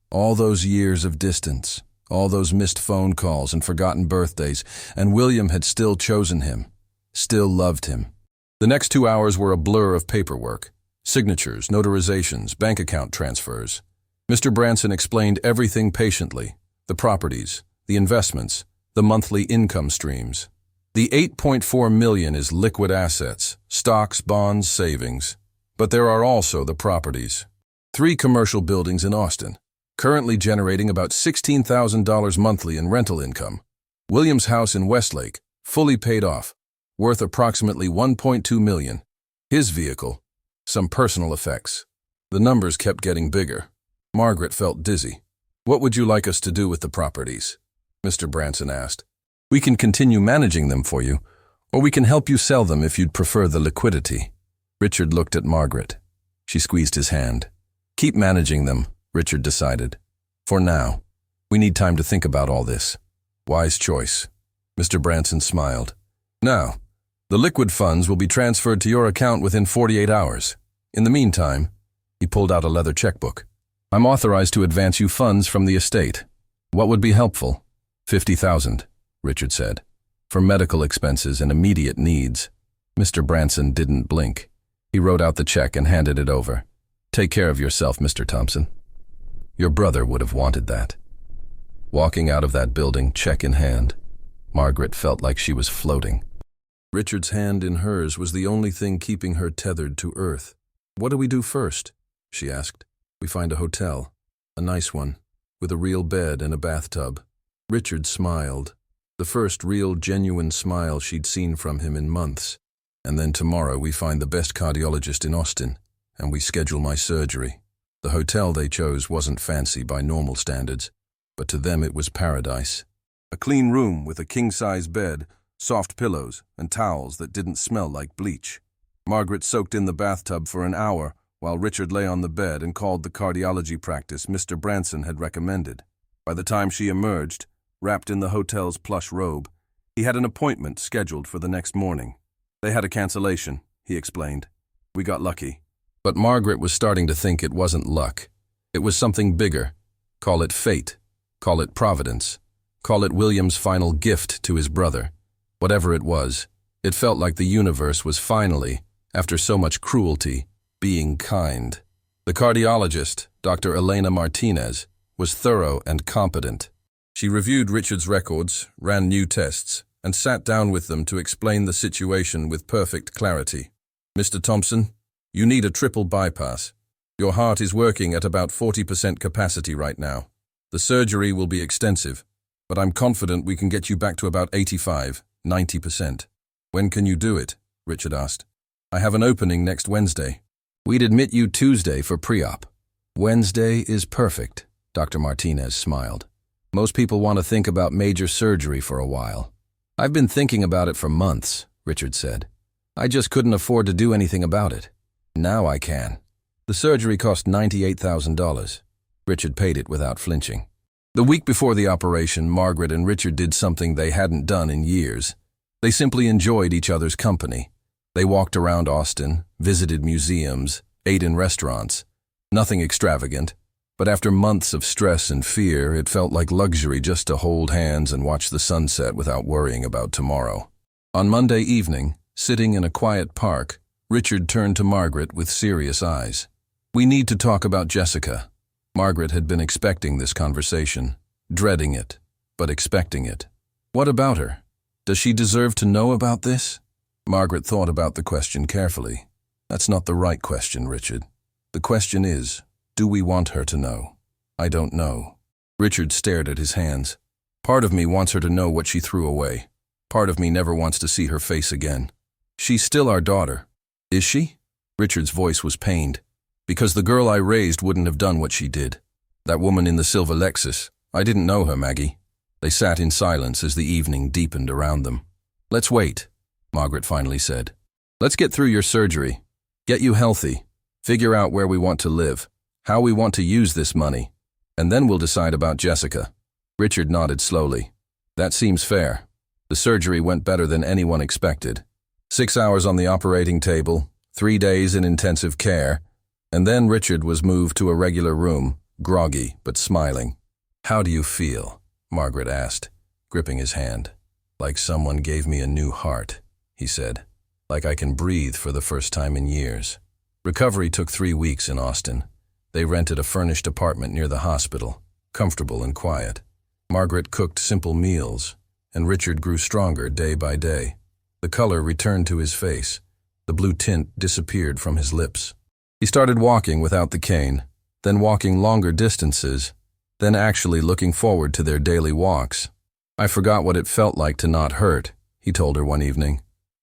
All those years of distance, all those missed phone calls and forgotten birthdays, and William had still chosen him, still loved him. The next 2 hours were a blur of paperwork. Signatures, notarizations, bank account transfers. Mr. Branson explained everything patiently. The properties, the investments, the monthly income streams. The $8.4 million is liquid assets, stocks, bonds, savings. But there are also the properties. 3 commercial buildings in Austin, currently generating about $16,000 monthly in rental income. William's house in Westlake, fully paid off, worth approximately $1.2 million. His vehicle, some personal effects. The numbers kept getting bigger. Margaret felt dizzy. What would you like us to do with the properties? Mr. Branson asked. We can continue managing them for you, or we can help you sell them if you'd prefer the liquidity. Richard looked at Margaret. She squeezed his hand. Keep managing them, Richard decided. For now. We need time to think about all this. Wise choice. Mr. Branson smiled. Now, the liquid funds will be transferred to your account within 48 hours. In the meantime, he pulled out a leather checkbook. I'm authorized to advance you funds from the estate. What would be helpful? $50,000, Richard said, for medical expenses and immediate needs. Mr. Branson didn't blink. He wrote out the check and handed it over. Take care of yourself, Mr. Thompson. Your brother would have wanted that. Walking out of that building, check in hand, Margaret felt like she was floating. Richard's hand in hers was the only thing keeping her tethered to earth. What do we do first? She asked. We find a hotel, a nice one, with a real bed and a bathtub. Richard smiled, the first real, genuine smile she'd seen from him in months. And then tomorrow we find the best cardiologist in Austin, and we schedule my surgery. The hotel they chose wasn't fancy by normal standards, but to them it was paradise. A clean room with a king-size bed, soft pillows, and towels that didn't smell like bleach. Margaret soaked in the bathtub for an hour while Richard lay on the bed and called the cardiology practice Mr. Branson had recommended. By the time she emerged, wrapped in the hotel's plush robe, he had an appointment scheduled for the next morning. They had a cancellation, he explained. We got lucky. But Margaret was starting to think it wasn't luck. It was something bigger. Call it fate. Call it providence. Call it William's final gift to his brother. Whatever it was, it felt like the universe was finally, after so much cruelty, being kind. The cardiologist, Dr. Elena Martinez, was thorough and competent. She reviewed Richard's records, ran new tests, and sat down with them to explain the situation with perfect clarity. Mr. Thompson, you need a triple bypass. Your heart is working at about 40% capacity right now. The surgery will be extensive, but I'm confident we can get you back to about 85–90%. When can you do it? Richard asked. I have an opening next Wednesday. We'd admit you Tuesday for pre-op. Wednesday is perfect, Dr. Martinez smiled. Most people want to think about major surgery for a while. I've been thinking about it for months, Richard said. I just couldn't afford to do anything about it. Now I can. The surgery cost $98,000. Richard paid it without flinching. The week before the operation, Margaret and Richard did something they hadn't done in years. They simply enjoyed each other's company. They walked around Austin, visited museums, ate in restaurants. Nothing extravagant, but after months of stress and fear, it felt like luxury just to hold hands and watch the sunset without worrying about tomorrow. On Monday evening, sitting in a quiet park, Richard turned to Margaret with serious eyes. We need to talk about Jessica. Margaret had been expecting this conversation, dreading it, but expecting it. What about her? Does she deserve to know about this? Margaret thought about the question carefully. That's not the right question, Richard. The question is, do we want her to know? I don't know. Richard stared at his hands. Part of me wants her to know what she threw away. Part of me never wants to see her face again. She's still our daughter. Is she? Richard's voice was pained. Because the girl I raised wouldn't have done what she did. That woman in the silver Lexus. I didn't know her, Maggie. They sat in silence as the evening deepened around them. Let's wait, Margaret finally said. Let's get through your surgery. Get you healthy. Figure out where we want to live. How we want to use this money. And then we'll decide about Jessica. Richard nodded slowly. That seems fair. The surgery went better than anyone expected. 6 hours on the operating table, 3 days in intensive care, and then Richard was moved to a regular room, groggy but smiling. How do you feel? Margaret asked, gripping his hand. Like someone gave me a new heart, he said. Like I can breathe for the first time in years. Recovery took 3 weeks in Austin. They rented a furnished apartment near the hospital, comfortable and quiet. Margaret cooked simple meals, and Richard grew stronger day by day. The color returned to his face. The blue tint disappeared from his lips. He started walking without the cane, then walking longer distances, then actually looking forward to their daily walks. I forgot what it felt like to not hurt, he told her one evening.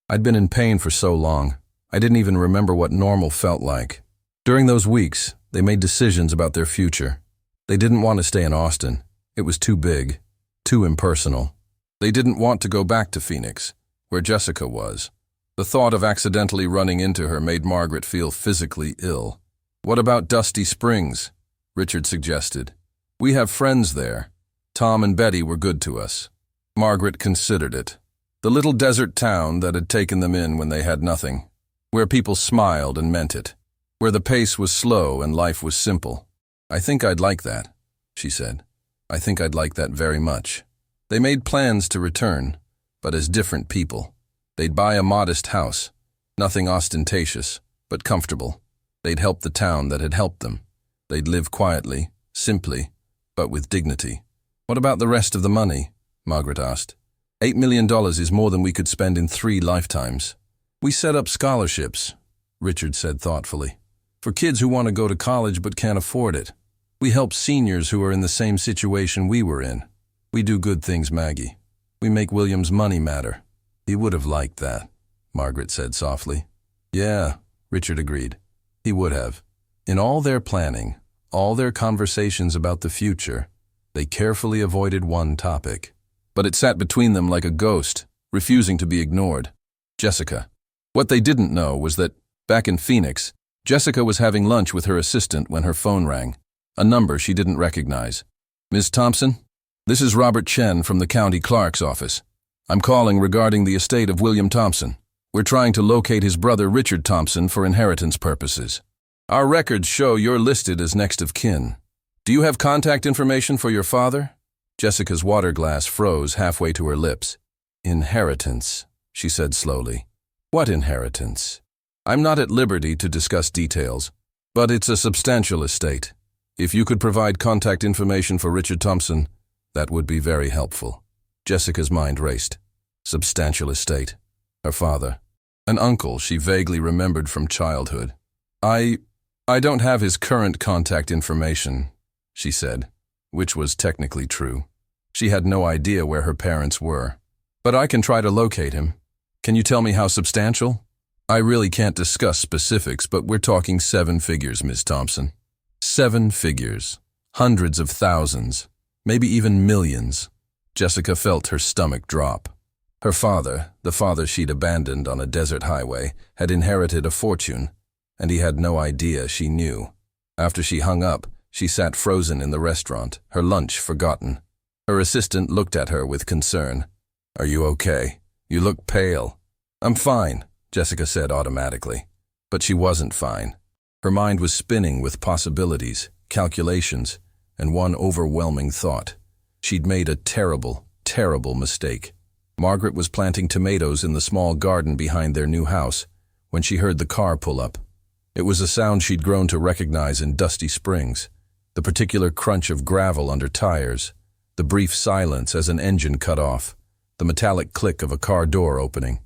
I'd been in pain for so long, I didn't even remember what normal felt like. During those weeks, they made decisions about their future. They didn't want to stay in Austin. It was too big, too impersonal. They didn't want to go back to Phoenix, where Jessica was. The thought of accidentally running into her made Margaret feel physically ill. What about Dusty Springs? Richard suggested. We have friends there. Tom and Betty were good to us. Margaret considered it. The little desert town that had taken them in when they had nothing. Where people smiled and meant it. Where the pace was slow and life was simple. I think I'd like that, she said. I think I'd like that very much. They made plans to return, but as different people. They'd buy a modest house, nothing ostentatious, but comfortable. They'd help the town that had helped them. They'd live quietly, simply, but with dignity. What about the rest of the money? Margaret asked. $8 million is more than we could spend in 3 lifetimes. We set up scholarships, Richard said thoughtfully, for kids who want to go to college but can't afford it. We help seniors who are in the same situation we were in. We do good things, Maggie. We make William's money matter. He would have liked that, Margaret said softly. Yeah, Richard agreed. He would have. In all their planning, all their conversations about the future, they carefully avoided one topic. But it sat between them like a ghost, refusing to be ignored. Jessica. What they didn't know was that, back in Phoenix, Jessica was having lunch with her assistant when her phone rang. A number she didn't recognize. Ms. Thompson? This is Robert Chen from the county clerk's office. I'm calling regarding the estate of William Thompson. We're trying to locate his brother Richard Thompson for inheritance purposes. Our records show you're listed as next of kin. Do you have contact information for your father? Jessica's water glass froze halfway to her lips. Inheritance, she said slowly. What inheritance? I'm not at liberty to discuss details, but it's a substantial estate. If you could provide contact information for Richard Thompson, that would be very helpful. Jessica's mind raced. Substantial estate. Her father. An uncle she vaguely remembered from childhood. I don't have his current contact information, she said, which was technically true. She had no idea where her parents were. But I can try to locate him. Can you tell me how substantial? I really can't discuss specifics, but we're talking 7 figures, Ms. Thompson. 7 figures. Hundreds of thousands. Maybe even millions. Jessica felt her stomach drop. Her father, the father she'd abandoned on a desert highway, had inherited a fortune, and he had no idea she knew. After she hung up, she sat frozen in the restaurant, her lunch forgotten. Her assistant looked at her with concern. Are you okay? You look pale. I'm fine, Jessica said automatically. But she wasn't fine. Her mind was spinning with possibilities, calculations, and one overwhelming thought. She'd made a terrible, terrible mistake. Margaret was planting tomatoes in the small garden behind their new house when she heard the car pull up. It was a sound she'd grown to recognize in Dusty Springs, the particular crunch of gravel under tires, the brief silence as an engine cut off, the metallic click of a car door opening.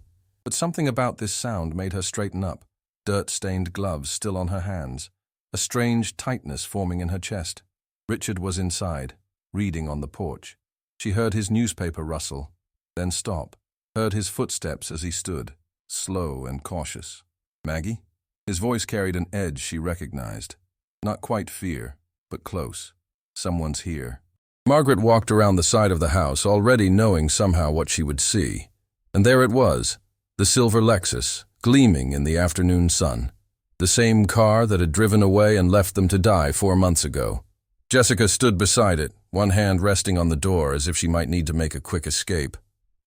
But something about this sound made her straighten up, dirt-stained gloves still on her hands, a strange tightness forming in her chest. Richard was inside, reading on the porch. She heard his newspaper rustle, then stop, heard his footsteps as he stood, slow and cautious. Maggie? His voice carried an edge she recognized. Not quite fear, but close. Someone's here. Margaret walked around the side of the house, already knowing somehow what she would see. And there it was, the silver Lexus, gleaming in the afternoon sun. The same car that had driven away and left them to die 4 months ago. Jessica stood beside it, one hand resting on the door as if she might need to make a quick escape.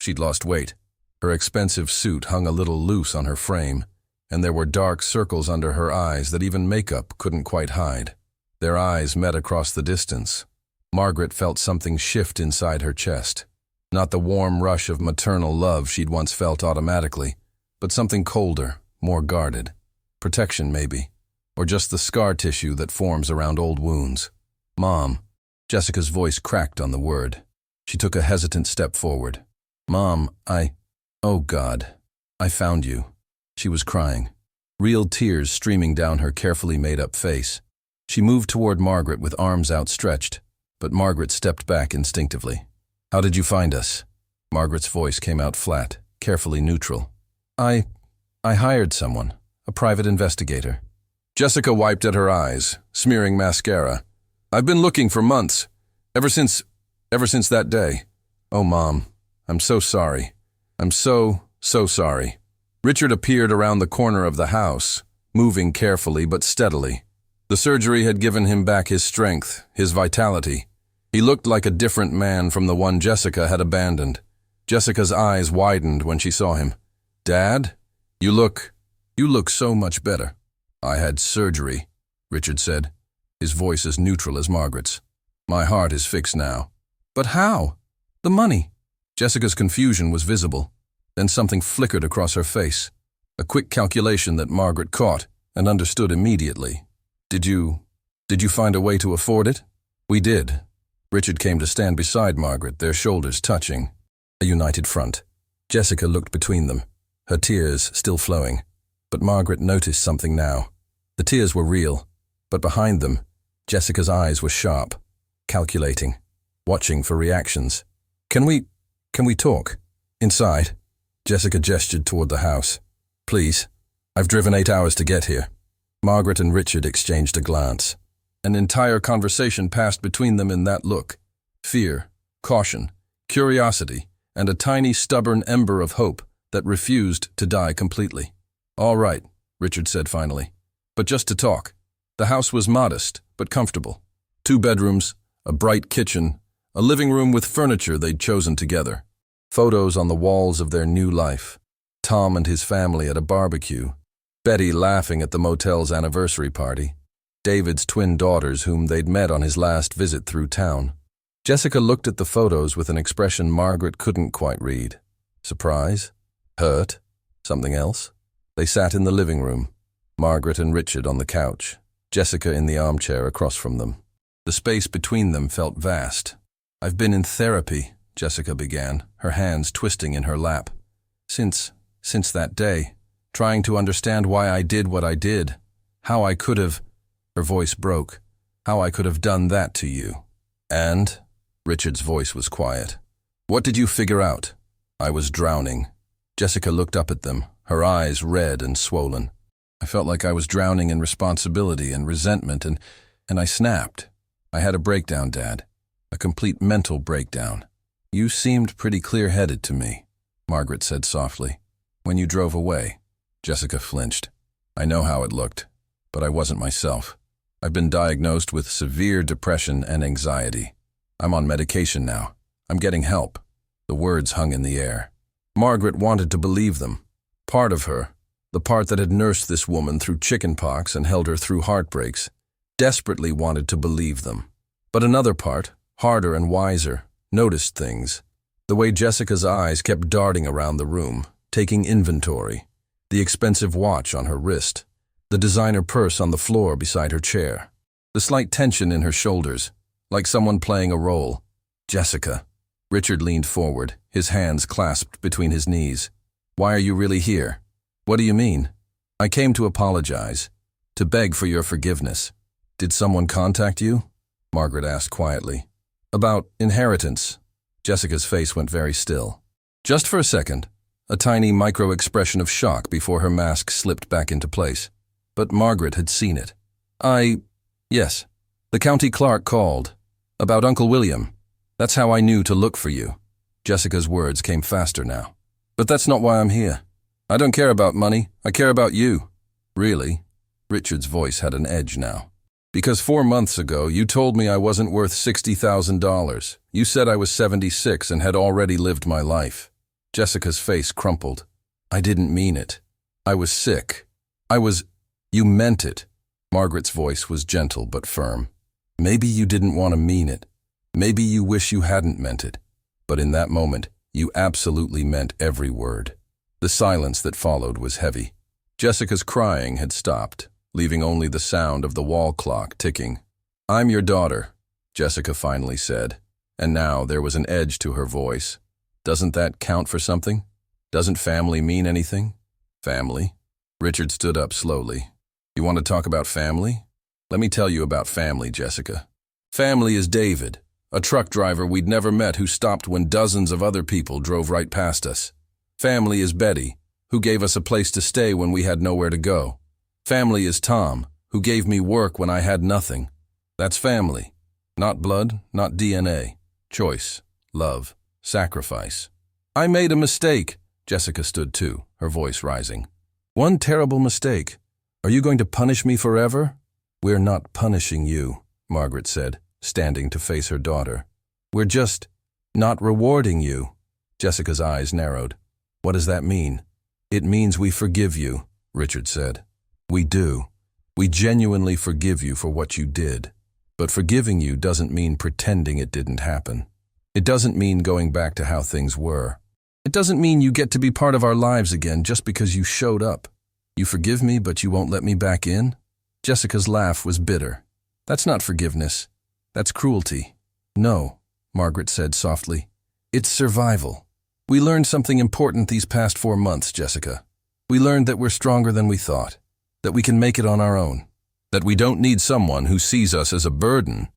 She'd lost weight. Her expensive suit hung a little loose on her frame, and there were dark circles under her eyes that even makeup couldn't quite hide. Their eyes met across the distance. Margaret felt something shift inside her chest. Not the warm rush of maternal love she'd once felt automatically, but something colder, more guarded. Protection, maybe, or just the scar tissue that forms around old wounds. Mom. Jessica's voice cracked on the word. She took a hesitant step forward. Mom, oh God, I found you. She was crying, real tears streaming down her carefully made-up face. She moved toward Margaret with arms outstretched, but Margaret stepped back instinctively. How did you find us? Margaret's voice came out flat, carefully neutral. I hired someone, a private investigator. Jessica wiped at her eyes, smearing mascara. I've been looking for months, ever since that day. Oh, Mom, I'm so sorry. I'm so sorry. Richard appeared around the corner of the house, moving carefully but steadily. The surgery had given him back his strength, his vitality. He looked like a different man from the one Jessica had abandoned. Jessica's eyes widened when she saw him. Dad, you look so much better. I had surgery, Richard said, his voice as neutral as Margaret's. My heart is fixed now. But how? The money. Jessica's confusion was visible. Then something flickered across her face. A quick calculation that Margaret caught and understood immediately. Did you find a way to afford it? We did. Richard came to stand beside Margaret, their shoulders touching. A united front. Jessica looked between them, her tears still flowing. But Margaret noticed something now. The tears were real, but behind them, Jessica's eyes were sharp, calculating, watching for reactions. Can we talk? Inside? Jessica gestured toward the house. Please. I've driven 8 hours to get here. Margaret and Richard exchanged a glance. An entire conversation passed between them in that look. Fear, caution, curiosity, and a tiny stubborn ember of hope that refused to die completely. All right, Richard said finally. But just to talk. The house was modest, but comfortable. 2 bedrooms, a bright kitchen, a living room with furniture they'd chosen together. Photos on the walls of their new life. Tom and his family at a barbecue. Betty laughing at the motel's anniversary party. David's twin daughters whom they'd met on his last visit through town. Jessica looked at the photos with an expression Margaret couldn't quite read. Surprise? Hurt? Something else? They sat in the living room, Margaret and Richard on the couch, Jessica in the armchair across from them. The space between them felt vast. I've been in therapy, Jessica began, her hands twisting in her lap. Since that day, trying to understand why I did what I did, how I could have, her voice broke, how I could have done that to you. And? Richard's voice was quiet. What did you figure out? I was drowning. Jessica looked up at them, her eyes red and swollen. I felt like I was drowning in responsibility and resentment, and I snapped. I had a breakdown, Dad. A complete mental breakdown. You seemed pretty clear-headed to me, Margaret said softly. When you drove away. Jessica flinched. I know how it looked, but I wasn't myself. I've been diagnosed with severe depression and anxiety. I'm on medication now. I'm getting help. The words hung in the air. Margaret wanted to believe them. Part of her, the part that had nursed this woman through chickenpox and held her through heartbreaks, desperately wanted to believe them. But another part, harder and wiser, noticed things. The way Jessica's eyes kept darting around the room, taking inventory. The expensive watch on her wrist. The designer purse on the floor beside her chair. The slight tension in her shoulders, like someone playing a role. Jessica. Richard leaned forward, his hands clasped between his knees. Why are you really here? What do you mean? I came to apologize, to beg for your forgiveness. Did someone contact you? Margaret asked quietly. About inheritance. Jessica's face went very still. Just for a second, a tiny micro-expression of shock before her mask slipped back into place. But Margaret had seen it. Yes. The county clerk called. About Uncle William. That's how I knew to look for you. Jessica's words came faster now. But that's not why I'm here. I don't care about money. I care about you. Really? Richard's voice had an edge now. Because 4 months ago, you told me I wasn't worth $60,000. You said I was 76 and had already lived my life. Jessica's face crumpled. I didn't mean it. I was sick. You meant it. Margaret's voice was gentle but firm. Maybe you didn't want to mean it. Maybe you wish you hadn't meant it. But in that moment, you absolutely meant every word. The silence that followed was heavy. Jessica's crying had stopped, leaving only the sound of the wall clock ticking. I'm your daughter, Jessica finally said, and now there was an edge to her voice. Doesn't that count for something? Doesn't family mean anything? Family? Richard stood up slowly. You want to talk about family? Let me tell you about family, Jessica. Family is David, a truck driver we'd never met who stopped when dozens of other people drove right past us. Family is Betty, who gave us a place to stay when we had nowhere to go. Family is Tom, who gave me work when I had nothing. That's family. Not blood, not DNA. Choice, love, sacrifice. I made a mistake. Jessica stood too, her voice rising. One terrible mistake. Are you going to punish me forever? We're not punishing you, Margaret said, standing to face her daughter. We're just not rewarding you. Jessica's eyes narrowed. What does that mean? It means we forgive you, Richard said. We do. We genuinely forgive you for what you did. But forgiving you doesn't mean pretending it didn't happen. It doesn't mean going back to how things were. It doesn't mean you get to be part of our lives again just because you showed up. You forgive me, but you won't let me back in? Jessica's laugh was bitter. That's not forgiveness. That's cruelty. No, Margaret said softly. It's survival. We learned something important these past 4 months, Jessica. We learned that we're stronger than we thought, that we can make it on our own, that we don't need someone who sees us as a burden.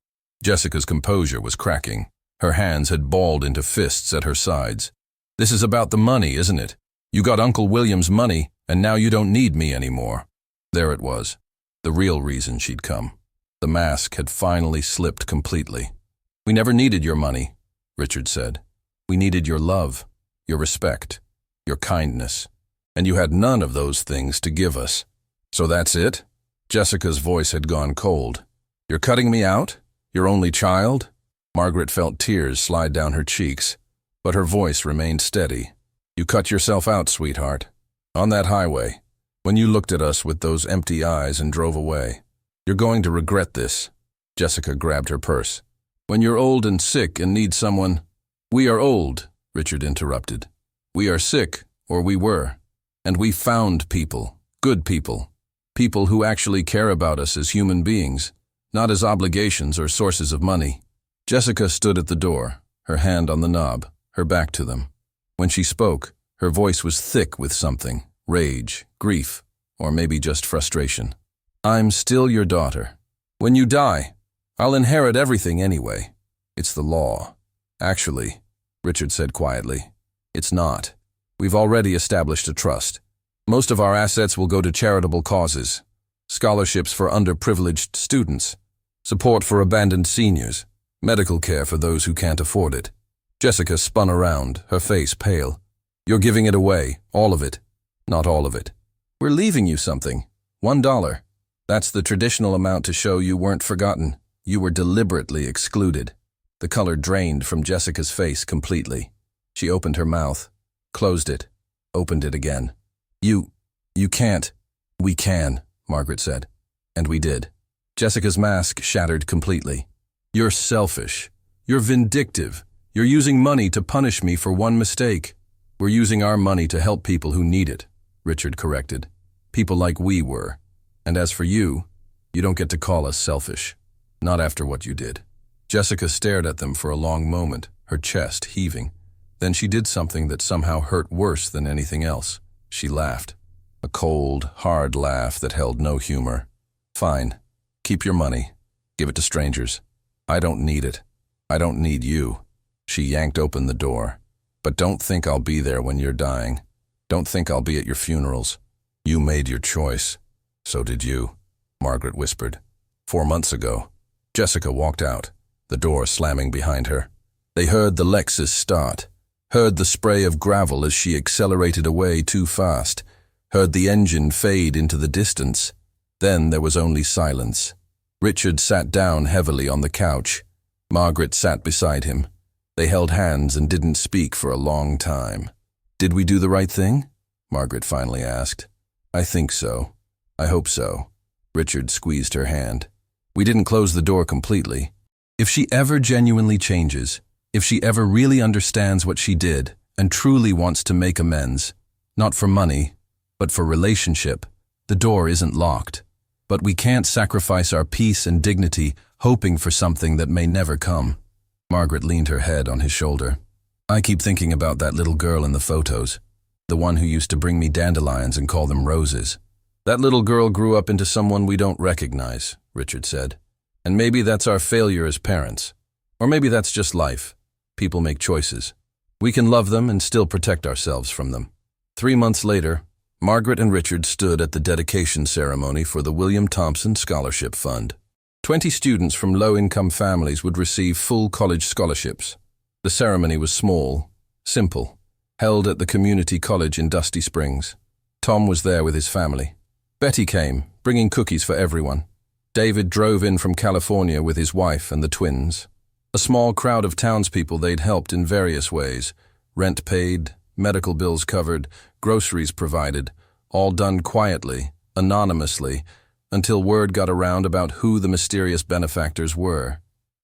Jessica's composure was cracking. Her hands had balled into fists at her sides. This is about the money, isn't it? You got Uncle William's money, and now you don't need me anymore. There it was. The real reason she'd come. The mask had finally slipped completely. We never needed your money, Richard said. We needed your love, your respect, your kindness. And you had none of those things to give us. So that's it? Jessica's voice had gone cold. You're cutting me out? Your only child? Margaret felt tears slide down her cheeks, but her voice remained steady. You cut yourself out, sweetheart. On that highway, when you looked at us with those empty eyes and drove away. You're going to regret this. Jessica grabbed her purse. When you're old and sick and need someone— We are old, Richard interrupted. We are sick, or we were. And we found people, good people. People who actually care about us as human beings, not as obligations or sources of money. Jessica stood at the door, her hand on the knob, her back to them. When she spoke, her voice was thick with something, rage, grief, or maybe just frustration. I'm still your daughter. When you die, I'll inherit everything anyway. It's the law. Actually, Richard said quietly, it's not. We've already established a trust. Most of our assets will go to charitable causes, scholarships for underprivileged students, support for abandoned seniors, medical care for those who can't afford it. Jessica spun around, her face pale. You're giving it away, all of it. Not all of it. We're leaving you something. $1. That's the traditional amount to show you weren't forgotten. You were deliberately excluded. The color drained from Jessica's face completely. She opened her mouth, closed it, opened it again. You can't. We can, Margaret said. And we did. Jessica's mask shattered completely. You're selfish. You're vindictive. You're using money to punish me for one mistake. We're using our money to help people who need it, Richard corrected. People like we were. And as for you, you don't get to call us selfish. Not after what you did. Jessica stared at them for a long moment, her chest heaving. Then she did something that somehow hurt worse than anything else. She laughed. A cold, hard laugh that held no humor. Fine. Keep your money. Give it to strangers. I don't need it. I don't need you. She yanked open the door. "But don't think I'll be there when you're dying. Don't think I'll be at your funerals. You made your choice." "So did you," Margaret whispered. 4 months ago. Jessica walked out, the door slamming behind her. They heard the Lexus start, heard the spray of gravel as she accelerated away too fast, heard the engine fade into the distance. Then there was only silence. Richard sat down heavily on the couch. Margaret sat beside him. They held hands and didn't speak for a long time. "Did we do the right thing?" Margaret finally asked. "I think so. I hope so." Richard squeezed her hand. "We didn't close the door completely. If she ever genuinely changes, if she ever really understands what she did and truly wants to make amends, not for money, but for relationship, the door isn't locked. But we can't sacrifice our peace and dignity hoping for something that may never come." Margaret leaned her head on his shoulder. "I keep thinking about that little girl in the photos, the one who used to bring me dandelions and call them roses. That little girl grew up into someone we don't recognize," Richard said. "And maybe that's our failure as parents. Or maybe that's just life. People make choices. We can love them and still protect ourselves from them." 3 months later, Margaret and Richard stood at the dedication ceremony for the William Thompson Scholarship Fund. 20 students from low-income families would receive full college scholarships. The ceremony was small, simple, held at the community college in Dusty Springs. Tom was there with his family. Betty came, bringing cookies for everyone. David drove in from California with his wife and the twins. A small crowd of townspeople they'd helped in various ways. Rent paid, medical bills covered, groceries provided, all done quietly, anonymously, until word got around about who the mysterious benefactors were.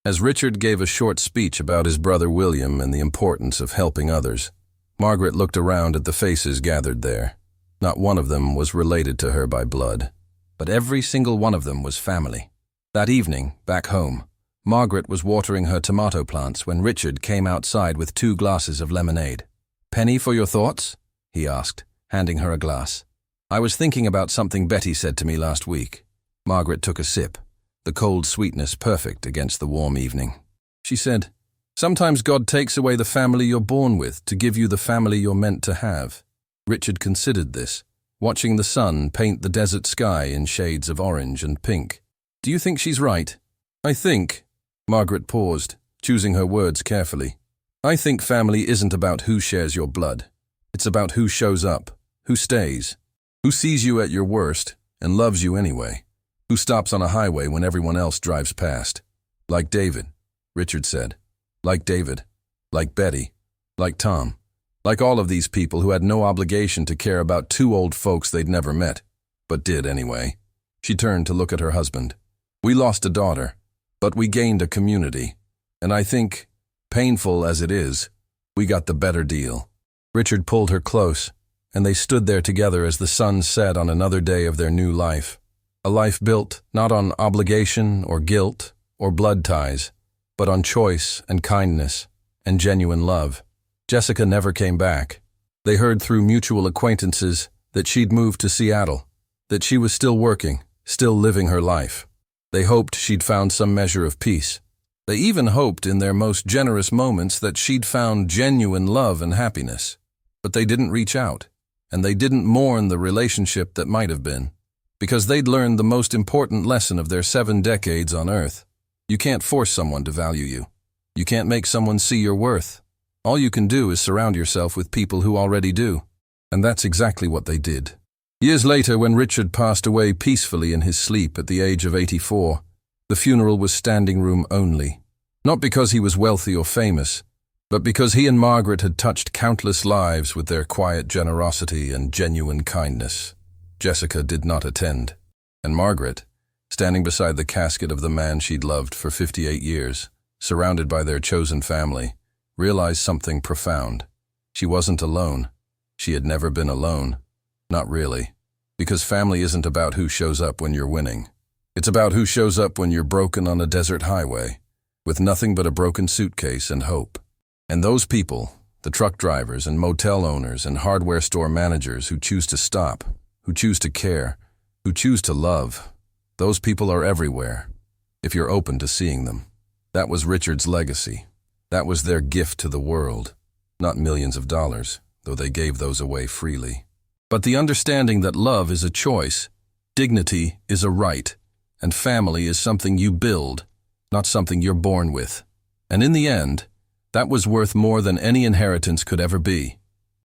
As Richard gave a short speech about his brother William and the importance of helping others, Margaret looked around at the faces gathered there. Not one of them was related to her by blood, but every single one of them was family. That evening, back home, Margaret was watering her tomato plants when Richard came outside with 2 glasses of lemonade. "Penny for your thoughts?" he asked, handing her a glass. "I was thinking about something Betty said to me last week." Margaret took a sip, the cold sweetness perfect against the warm evening. She said, "Sometimes God takes away the family you're born with to give you the family you're meant to have." Richard considered this, watching the sun paint the desert sky in shades of orange and pink. "Do you think she's right?" "I think," Margaret paused, choosing her words carefully. "I think family isn't about who shares your blood. It's about who shows up, who stays, who sees you at your worst and loves you anyway, who stops on a highway when everyone else drives past. Like David," Richard said. "Like David. Like Betty. Like Tom. Like all of these people who had no obligation to care about 2 old folks they'd never met, but did anyway." She turned to look at her husband. "We lost a daughter, but we gained a community. And I think, painful as it is, we got the better deal." Richard pulled her close, and they stood there together as the sun set on another day of their new life. A life built not on obligation or guilt or blood ties, but on choice and kindness and genuine love. Jessica never came back. They heard through mutual acquaintances that she'd moved to Seattle, that she was still working, still living her life. They hoped she'd found some measure of peace. They even hoped in their most generous moments that she'd found genuine love and happiness. But they didn't reach out, and they didn't mourn the relationship that might have been, because they'd learned the most important lesson of their 7 decades on Earth. You can't force someone to value you. You can't make someone see your worth. All you can do is surround yourself with people who already do. And that's exactly what they did. Years later, when Richard passed away peacefully in his sleep at the age of 84, the funeral was standing room only. Not because he was wealthy or famous, but because he and Margaret had touched countless lives with their quiet generosity and genuine kindness. Jessica did not attend. And Margaret, standing beside the casket of the man she'd loved for 58 years, surrounded by their chosen family, realized something profound. She wasn't alone. She had never been alone. Not really. Because family isn't about who shows up when you're winning. It's about who shows up when you're broken on a desert highway, with nothing but a broken suitcase and hope. And those people, the truck drivers and motel owners and hardware store managers who choose to stop, who choose to care, who choose to love, those people are everywhere, if you're open to seeing them. That was Richard's legacy. That was their gift to the world, not millions of dollars, though they gave those away freely. But the understanding that love is a choice, dignity is a right, and family is something you build, not something you're born with. And in the end, that was worth more than any inheritance could ever be.